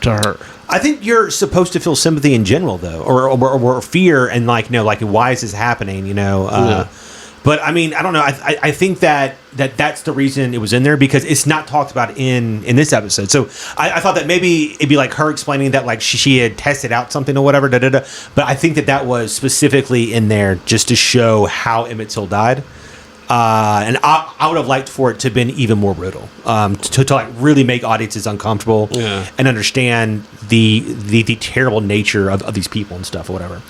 to her. I think you're supposed to feel sympathy in general, though, or fear, and like why is this happening? Yeah. But I mean, I don't know. I think that's the reason it was in there because it's not talked about in this episode. So I thought that maybe it'd be like her explaining that like she had tested out something or whatever. But I think that was specifically in there just to show how Emmett Till died. And I would have liked for it to have been even more brutal, to like really make audiences uncomfortable and understand the terrible nature of these people and stuff or whatever.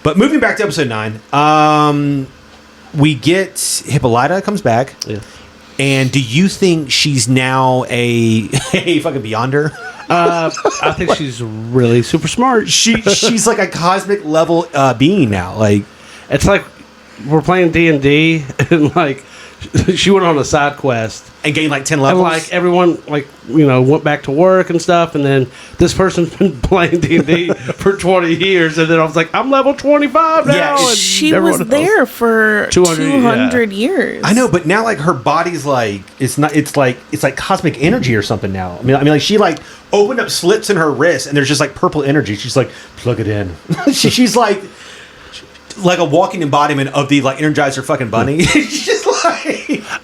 But moving back to episode 9, we get Hippolyta comes back. Yeah. And do you think she's now a fucking Beyonder? I think she's really super smart. She's like a cosmic level being now. Like it's like we're playing D&D and like she went on a side quest and gained like 10 levels. And like everyone went back to work and stuff, and then this person's been playing D&D for 20 years, and then I was like, I'm level 25 now. Yeah, and she was there for 200 years. I know, but now like her body's like it's like cosmic energy or something now. I mean like she like opened up slits in her wrist and there's just like purple energy. She's like, plug it in. She's like a walking embodiment of the like Energizer fucking bunny. It's just like.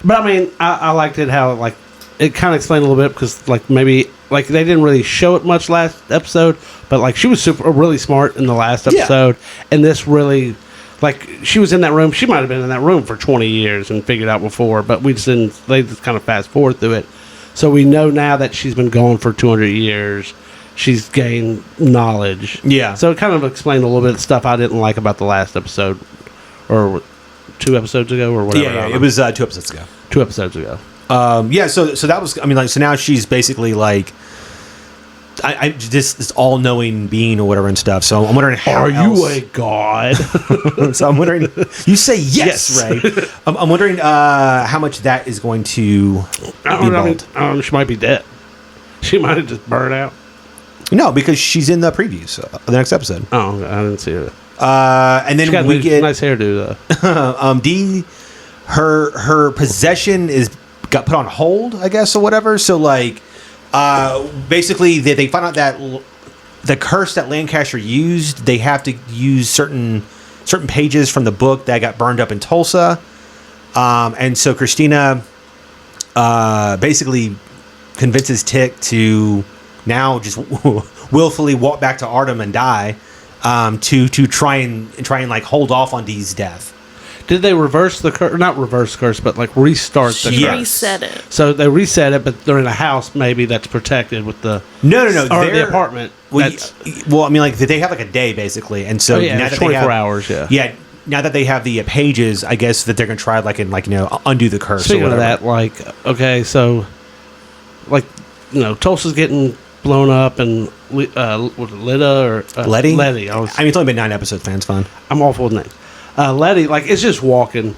But I mean, I liked it how like it kind of explained a little bit because like maybe like they didn't really show it much last episode, but like she was really smart in the last episode, and this really. Like, she was in that room. She might have been in that room for 20 years and figured out before, but we just didn't. They just kind of fast forward through it. So we know now that she's been gone for 200 years. She's gained knowledge. Yeah. So it kind of explained a little bit of stuff I didn't like about the last episode, or 2 episodes ago, or whatever. Yeah, it was 2 episodes ago. 2 episodes ago. So that was. I mean, like, so now she's basically like. I this all-knowing being or whatever and stuff. So I'm wondering how. Are you a god? So I'm wondering. You say yes, Ray. I'm wondering how much that is going to be involved. She might be dead. She might have just burned out. No, because she's in the previews of the next episode. Oh, I didn't see her. And then we get nice hairdo though. Dee, her possession got put on hold, I guess, or whatever. So like. Basically, they find out that the curse that Lancaster used, they have to use certain pages from the book that got burned up in Tulsa, and so Christina basically convinces Tick to now just willfully walk back to Artem and die, to try and like hold off on Dee's death. Did they reverse the curse? Not reverse the curse, but like restart the curse. She reset it. So they reset it, but they're in a house maybe that's protected with the no. Or the apartment. Well, I mean, like they have like a day basically, and so now that 24 hours. Yeah. Now that they have the pages, I guess that they're gonna try undo the curse. Speaking or of that, like okay, so like Tulsa's getting blown up, and was it Lida or Letty? Letty. I mean, it's only been 9 episodes, fans. Fun. I'm awful with names. Letty, like, it's just walking.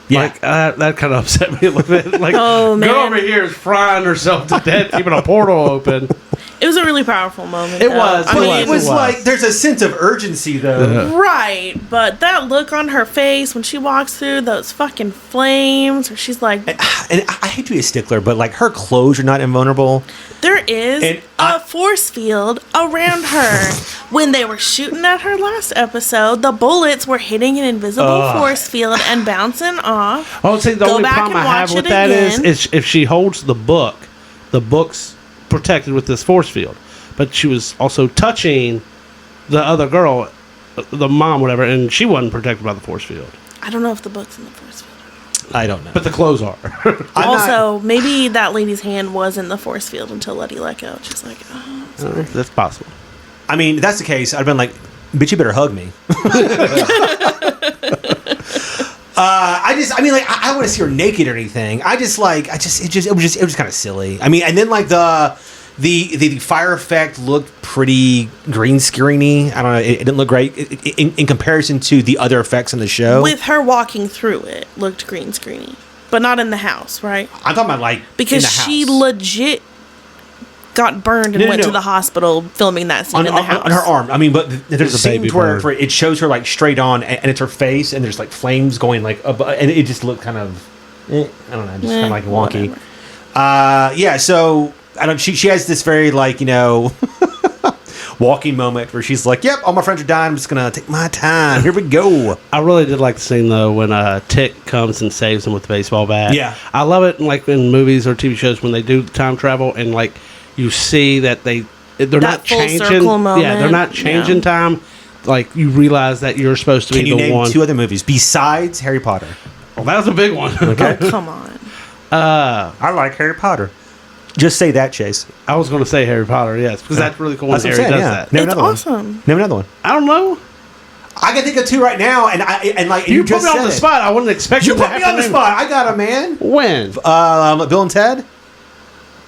Yeah. Like, that kind of upset me a little bit. Like, Oh, man. girl over here is frying herself to death, keeping a portal open. It was a really powerful moment. It though. was. I But mean, it was like there's a sense of urgency though. right, but that look on her face when she walks through those fucking flames, where she's like, And I hate to be a stickler, but like her clothes are not invulnerable. there is And a force field around her. When they were shooting at her last episode, the bullets were hitting an invisible force field and bouncing off. Oh, see, the Go only back problem and I have watch with it that again. is if she holds the book's protected with this force field. But she was also touching the other girl, the mom, whatever, and she wasn't protected by the force field. I don't know if the book's in the force field. I don't know. But the clothes are. Also, maybe that lady's hand was in the force field until Letty let go. She's like, oh, sorry. That's possible. I mean, if that's the case, I'd have been like, bitch, you better hug me. I want to see her naked or anything. It was kind of silly. I mean, and then like the fire effect looked pretty green screeny. I don't know. It didn't look great in comparison to the other effects in the show. With her walking through it, looked green screeny, but not in the house, right? I'm talking about like Because in the she house. legit got burned and went to the hospital filming that scene in the house. on her arm. I mean, but there's a baby scenes where burn. it shows her like straight on, and it's her face, and there's like flames going like up, and it just looked kind of, I don't know, just kind of like wonky. Whatever. Yeah. So I don't. She has this very like walking moment where she's like, "Yep, all my friends are dying. I'm just gonna take my time. Here we go." I really did like the scene though when Tick comes and saves him with the baseball bat. Yeah. I love it like in movies or TV shows when they do time travel and like you see that they're not full changing. circle moment. Yeah, they're not changing Yeah. time. Like you realize that you're supposed to Can be you the name one. 2 other movies besides Harry Potter? Well, that was a big one. Okay. Oh, come on. I like Harry Potter. Just say that, Chase. I was going to say Harry Potter, yes, because that's really cool when That's what Harry I'm saying, does yeah. that. Name It's another one. awesome. Name another one. I don't know. I can think of 2 right now, and You put just me on said the it. spot. I wouldn't expect You to put have me on to the name spot. I got a man. it. When? Bill and Ted.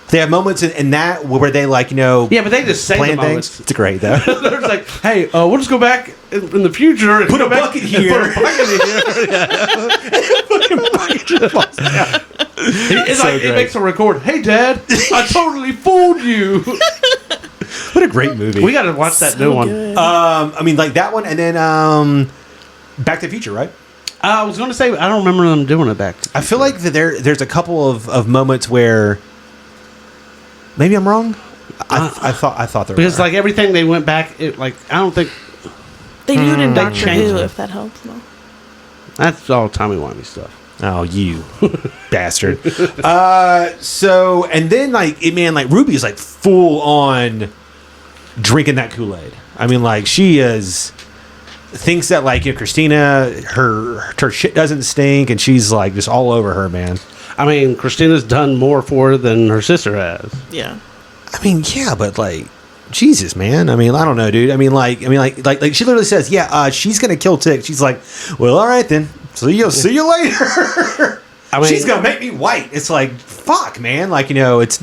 They have moments in that where they Yeah, but they just say the plan moments. things. It's great though. They're just like, hey, we'll just go back in the future and Put go a back bucket and here. Put a bucket here. It's So like great. it makes a record. Hey, Dad, I totally fooled you. What a great movie. We got to watch that So new one. good. I mean, like that one, and then Back to the Future, right? I was going to say I don't remember them doing it back. I feel like that there's a couple of moments where maybe I'm wrong. I thought there Because were. like everything they went back, I don't think They do it in Doctor changed Who, it. if that helps. No. that's all timey-wimey stuff. Oh, you bastard. So, and then, like, Ruby is, like, full on drinking that Kool-Aid. I mean, like, she thinks that, like, Christina, her shit doesn't stink, and she's, like, just all over her, man. I mean, Christina's done more for her than her sister has. Yeah. I mean, yeah, but, like, Jesus, man. I mean, I don't know, dude. I mean, like, she literally says, yeah, she's going to kill Tick. She's like, well, all right, then. See you later. I mean, she's gonna make me white. It's like, fuck, man. Like, it's,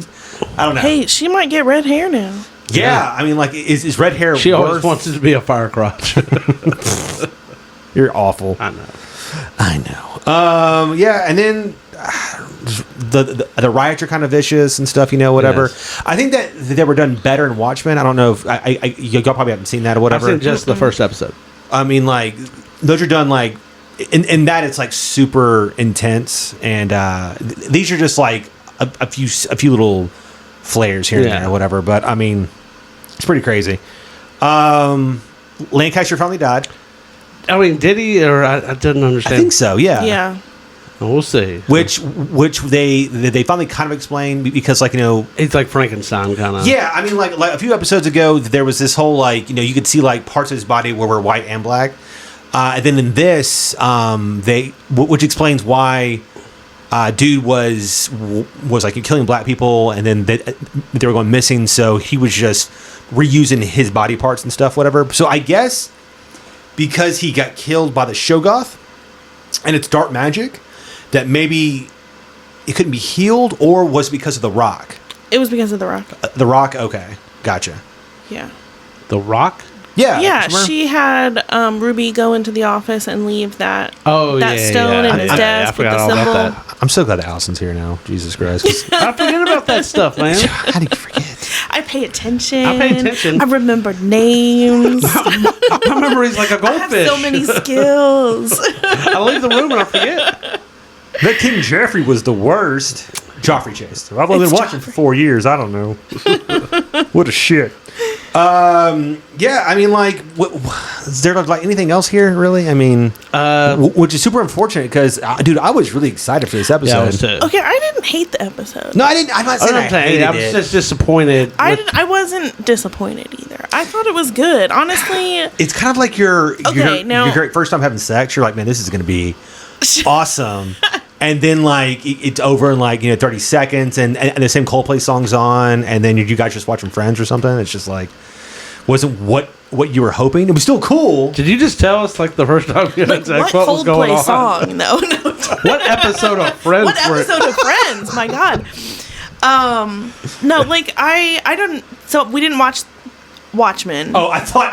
I don't know. Hey, she might get red hair now. Yeah, I mean, like, is red hair? She always wants it to be a fire crotch. You're awful. I know. Yeah, and then the riots are kind of vicious and stuff. Whatever. Yes. I think that they were done better in Watchmen. I don't know if y'all probably haven't seen that or whatever. I've seen just the first episode. I mean, like, those are done like. In that it's like super intense, and these are just like a few little flares here and there or whatever. But I mean, it's pretty crazy. Lancaster finally died. I mean, did he? Or I didn't understand. I think so. Yeah. Yeah. We'll see. Which they finally kind of explained because, like, it's like Frankenstein kind of. Yeah, I mean, like a few episodes ago, there was this whole, like, you could see like parts of his body where were white and black. And then in this, which explains why dude was like killing black people, and then they were going missing, so he was just reusing his body parts and stuff, whatever. So I guess because he got killed by the Shoggoth, and it's dark magic, that maybe it couldn't be healed, or was it because of the Rock? It was because of the Rock. The Rock, okay, gotcha. Yeah. The Rock. Yeah, she had Ruby go into the office and leave that stone in his desk with the symbol. I'm so glad that Allison's here now. Jesus Christ. I forget about that stuff, man. How do you forget? I pay attention. I remember names. My memory's like a goldfish. I have so many skills. I leave the room and I forget. That King Joffrey was the worst. Joffrey Chase. I've only been watching for 4 years. I don't know. What a shit. Yeah, I mean, like, is there like anything else here, really? I mean, which is super unfortunate because, dude, I was really excited for this episode. Yeah, I was too. Okay, I didn't hate the episode. No, I didn't. I'm not saying I hated I was just disappointed. I wasn't disappointed either. I thought it was good, honestly. It's kind of like your first time having sex. You're like, man, this is going to be awesome. And then, like, it's over in, like, 30 seconds, and the same Coldplay song's on, and then you guys just watching Friends or something. It's just, like, wasn't what you were hoping. It was still cool. Did you just tell us, like, the first time you had sex, what was going on? Song? No. What episode of Friends? What episode of Friends? My God. No, like, I don't... So, we didn't watch Watchmen. Oh, I thought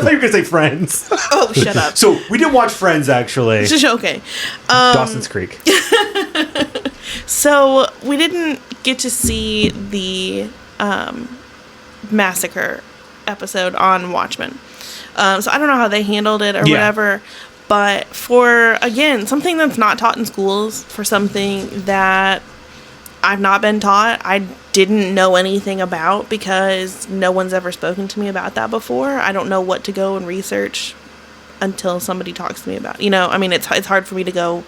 you were going to say Friends. Oh, shut up. So, we did watch Friends, actually. Okay. Dawson's Creek. So, we didn't get to see the massacre episode on Watchmen. So, I don't know how they handled it or whatever. But for, again, something that's not taught in schools, for something that I've not been taught, I didn't know anything about because no one's ever spoken to me about that before. I don't know what to go and research until somebody talks to me about it. I mean, it's hard for me to go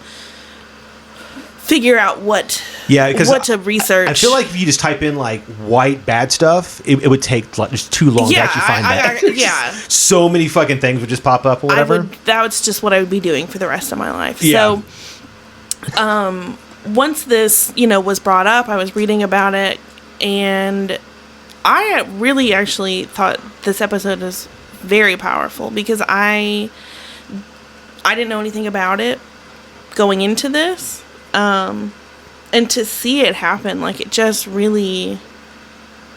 figure out what to research. I feel like if you just type in, like, white bad stuff, it would take, like, just too long to actually find that. So many fucking things would just pop up or whatever. That's just what I would be doing for the rest of my life. Yeah. So, once this, was brought up, I was reading about it, and I really actually thought this episode was very powerful because I didn't know anything about it going into this, and to see it happen, like, it just really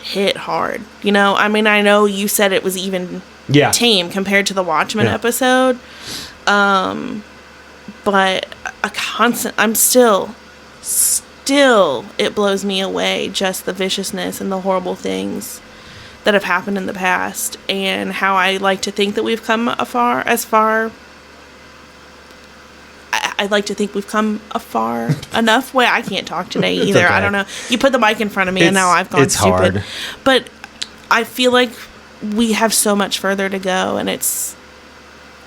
hit hard. I mean, I know you said it was even tame compared to the Watchmen episode, but I'm still it blows me away, just the viciousness and the horrible things that have happened in the past, and how I like to think that we've come afar. I like to think we've come afar enough. Wait, I can't talk today either. Okay. I don't know. You put the mic in front of me, and now I've gone stupid. Hard. But I feel like we have so much further to go, and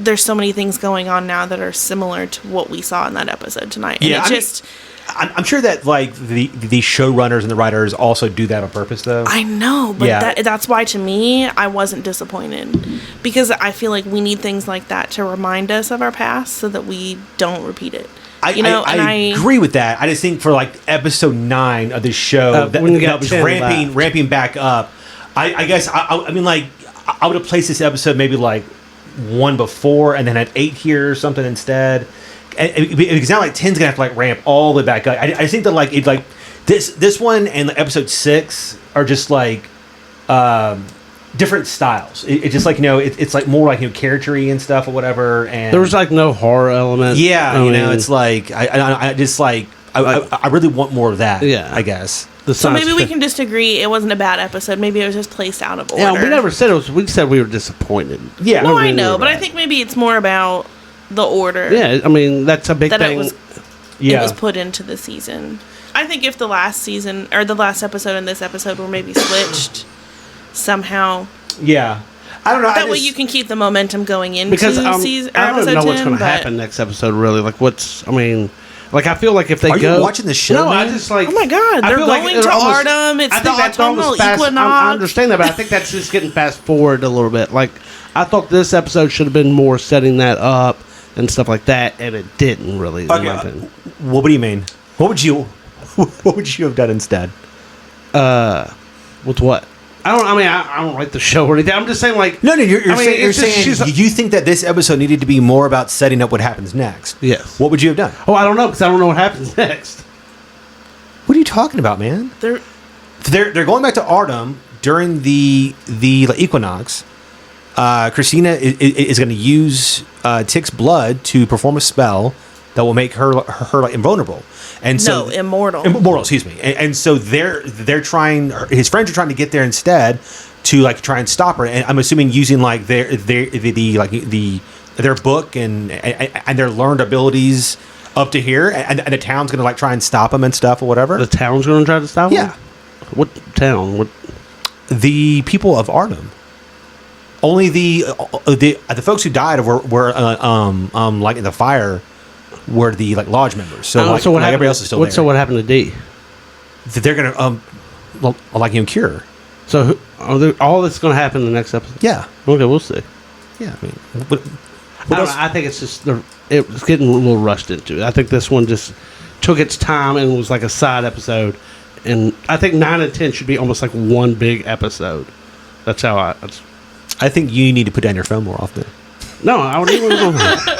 there's so many things going on now that are similar to what we saw in that episode tonight. And Yeah, I'm sure that like the showrunners and the writers also do that on purpose, though. I know, but Yeah. that's why to me I wasn't disappointed, because I feel like we need things like that to remind us of our past so that we don't repeat it. I agree with that. I just think for like episode 9 of this show that when you got was 10 ramping back up. I guess I mean like I would have placed this episode maybe like 1 before and then had 8 here or something instead. Because now like 10's gonna have to like ramp all the way back up. I just think that like it like this one and episode 6 are just like different styles. It's just like it's like more like character-y and stuff or whatever. And There was like no horror element. yeah, I mean, it's like I just like I really want more of that. Yeah. I guess. the So science maybe we fic- can just agree it wasn't a bad episode. Maybe it was just placed out of order. Yeah, we never said it was. We said we were disappointed. Yeah. No, I really know, were but I bad. think maybe it's more about the order Yeah, I mean that's a big that thing. it was put into the season. I think if the last season or the last episode and this episode were maybe switched somehow, Yeah. I don't know. that way you can keep the momentum going into Because season or I don't episode know what's 10, going to but- happen next episode. Really, like what's? I mean, like I feel like if they Are you go watching the show, no, I man? just like. Oh my God, I they're feel like going they're to almost- Artem. It's I the think that's almost autumnal fast. equinox. I understand that, but I think that's just getting fast forward a little bit. Like I thought this episode should have been more setting that up and stuff like that, and it didn't really. in my Okay. opinion. What do you mean? What would you have done instead? With what? I don't write the show or anything. I'm just saying, like, No, you're I mean, saying, you're it's just- saying she's- you think that this episode needed to be more about setting up what happens next. Yes. What would you have done? Oh, I don't know because I don't know what happens next. What are you talking about, man? They're going back to Artem during the equinox. Christina is going to use Tick's blood to perform a spell that will make her like invulnerable. And so immortal. Immortal, excuse me. And so they're trying. His friends are trying to get there instead to like try and stop her. And I'm assuming using like their book and their learned abilities up to here. And the town's gonna like try and stop them and stuff or whatever. The town's going to try to stop him? Yeah. What town? What? The people of Artem. Only the folks who died were like in the fire were the like lodge members. So like, so what like happened? everybody else is still there. So what happened to D? They're gonna like cure her. So all that's going to happen in the next episode? Yeah. Okay, we'll see. Yeah. I mean, I don't know, I think it's just it was getting a little rushed into it. I think this one just took its time and was like a side episode. And I think 9 and 10 should be almost like one big episode. That's how I think you need to put down your phone more often. No, I don't even know.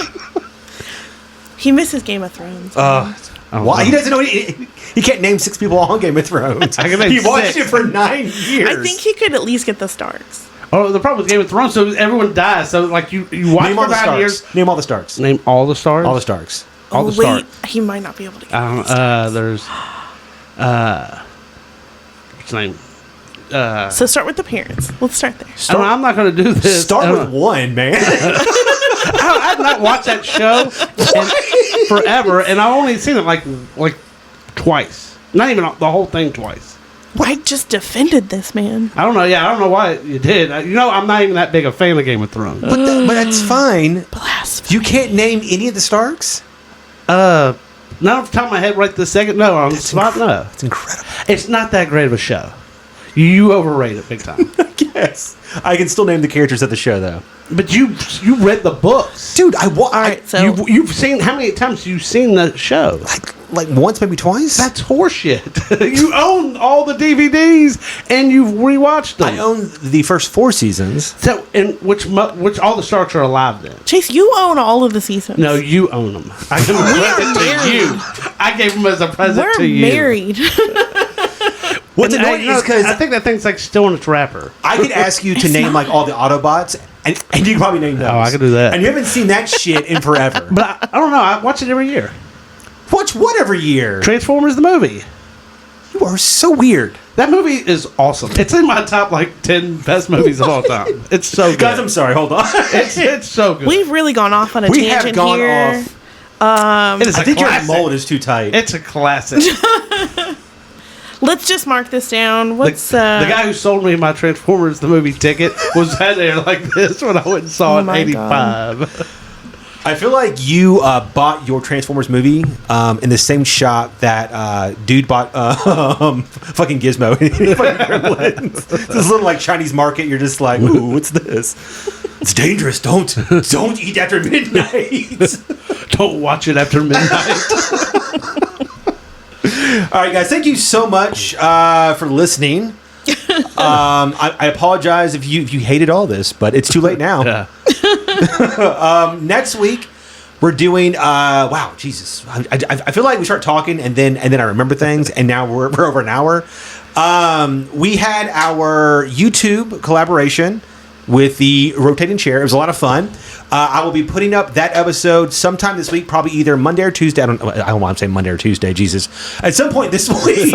He misses Game of Thrones. Why? He doesn't know. He can't name 6 people on Game of Thrones. I can name He watched 6. it for 9 years. I think he could at least get the Starks. Oh, the problem with Game of Thrones, so everyone dies. So like you watch name for all the 9 Starks. years. Name all the Starks. Name all the stars. All the Starks. All the Wait, Starks. he might not be able to get these. There's what's his name? So start with the parents. Let's start there. I'm not going to do this. Start with 1, man. I've not watched that show in forever, and I've only seen it like twice. Not even the whole thing twice. I just defended this man. I don't know. Yeah, I don't know why you did. I'm not even that big a fan of Game of Thrones. but that's fine. Blasphemy. You can't name any of the Starks? Not off the top of my head right this second. No, on the spot. No, It's incredible. it's not that great of a show. You overrate it big time. Yes. I can still name the characters of the show, though. But you read the books. Dude, All right, so You've seen how many times you've seen the show? like once, maybe twice? That's horseshit. You own all the DVDs and you've rewatched them. I own the first 4 seasons. So, and which all the Starks are alive then? Chase, you own all of the seasons. No, you own them. I give them a present to you. I gave them as a present We're to you. married. What's And annoying is because I think that thing's like still in its wrapper. I could ask you to It's name not. like all the Autobots, and you could probably name those. Oh, I could do that. And you haven't seen that shit in forever. But I don't know. I watch it every year. Watch what every year? Transformers the movie. You are so weird. That movie is awesome. It's in my top 10 best movies of all time. It's so good. Guys, I'm sorry. Hold on. It's so good. We've really gone off on a We have tangent gone here. off. It is I a think your classic. mold is too tight. It's a classic. Let's just mark this down. What's The guy who sold me my Transformers the movie ticket was had there like this when I went and saw Oh it in my '85. I feel like you bought your Transformers movie in the same shop that dude bought fucking Gizmo. This little like Chinese market. You're just like, ooh, what's this? It's dangerous. Don't eat after midnight. Don't watch it after midnight. All right, guys. Thank you so much for listening. I apologize if you hated all this, but it's too late now. Yeah. Next week we're doing wow, Jesus, I feel like we start talking and then I remember things, and now we're over an hour. We had our YouTube collaboration with the rotating chair. It was a lot of fun. I will be putting up that episode sometime this week, probably either Monday or Tuesday. I don't want to say Monday or Tuesday, Jesus, at some point this week.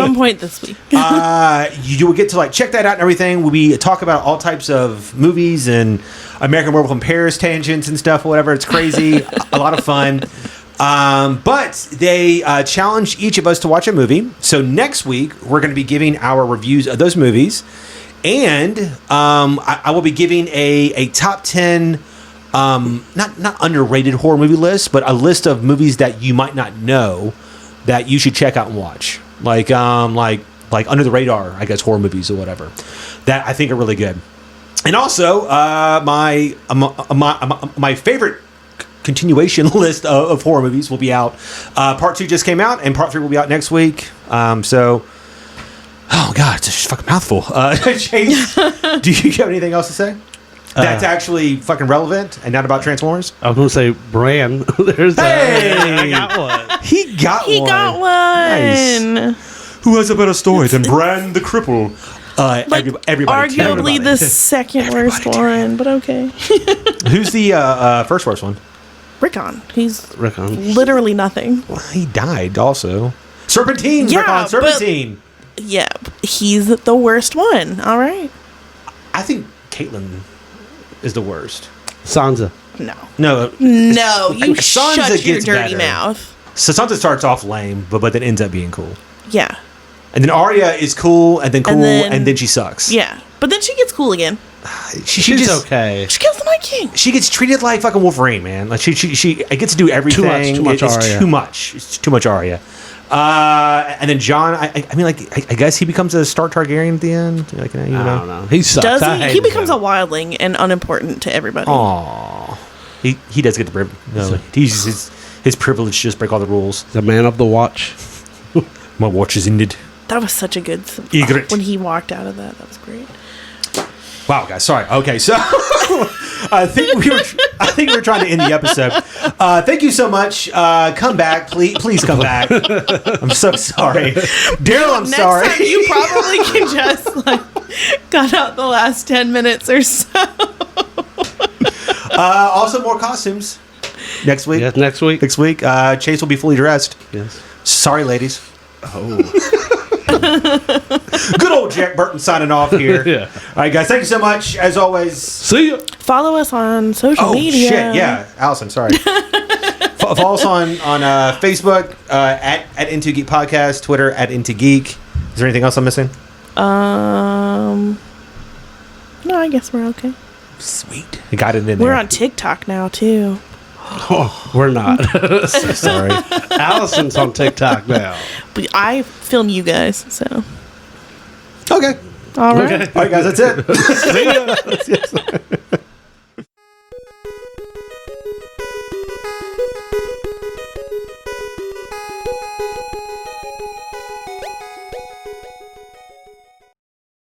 You will get to like check that out and everything. We'll be talk about all types of movies and American Werewolf in Paris tangents and stuff, whatever. It's crazy. A lot of fun. But they challenged each of us to watch a movie. So next week we're going to be giving our reviews of those movies, and I will be giving a top 10 not underrated horror movie list, but a list of movies that you might not know that you should check out and watch, like under the radar, I guess, horror movies or whatever that I think are really good. And also my favorite continuation list of horror movies will be out. Part 2 just came out, and part 3 will be out next week. So oh god, it's a fucking mouthful. Chase, do you have anything else to say that's actually fucking relevant and not about Transformers? I was going to say Bran. There's that. I got one. He got one. Nice. Who has a better story than Bran the Cripple? Everybody. Arguably the second worst one, but okay. Who's the first worst one? Rickon. He's Rickon. literally nothing. Well, he died also. Serpentine. Yeah, Rickon, Serpentine. Yeah, he's the worst one. All right. I think Caitlyn is the worst. Sansa. No, you Sansa shut your gets dirty better. mouth. So Sansa starts off lame, but then ends up being cool. Yeah. And then Arya is cool, and then cool, and then she sucks. Yeah, but then she gets cool again. She's just okay. She kills the Night King. She gets treated like fucking Wolverine, man. Like she gets to do everything. Too much It's Arya. too much. It's too much Arya. And then Jon, I mean, like, I guess he becomes a Stark Targaryen at the end. Like, you know? I don't know. He sucks. Does I he? hate He becomes him. a wildling and unimportant to everybody. Aww. He does get the privilege. No, he uses his privilege to just break all the rules. The man of the watch. My watch is ended. That was such a good. Egret. When he walked out of that was great. Wow, guys, sorry. Okay, so I think we were trying to end the episode. Thank you so much. Come back, please come back. I'm so sorry, Daryl. I'm Next sorry. time you probably can just like cut out the last 10 minutes or so. Also, more costumes next week. Yes, next week. Next week, Chase will be fully dressed. Yes. Sorry, ladies. Oh. Good old Jack Burton signing off here. Yeah. All right, guys. Thank you so much. As always. See ya. Follow us on social media. Shit, yeah, Allison, sorry. Follow us on Facebook at Into Geek Podcast, Twitter at Into Geek. Is there anything else I'm missing? No, I guess we're okay. Sweet, you got it in there. We're on TikTok now too. Oh, we're not. So sorry. Allison's on TikTok now. But I film you guys, so Okay. all right. All right, guys. That's it. See ya.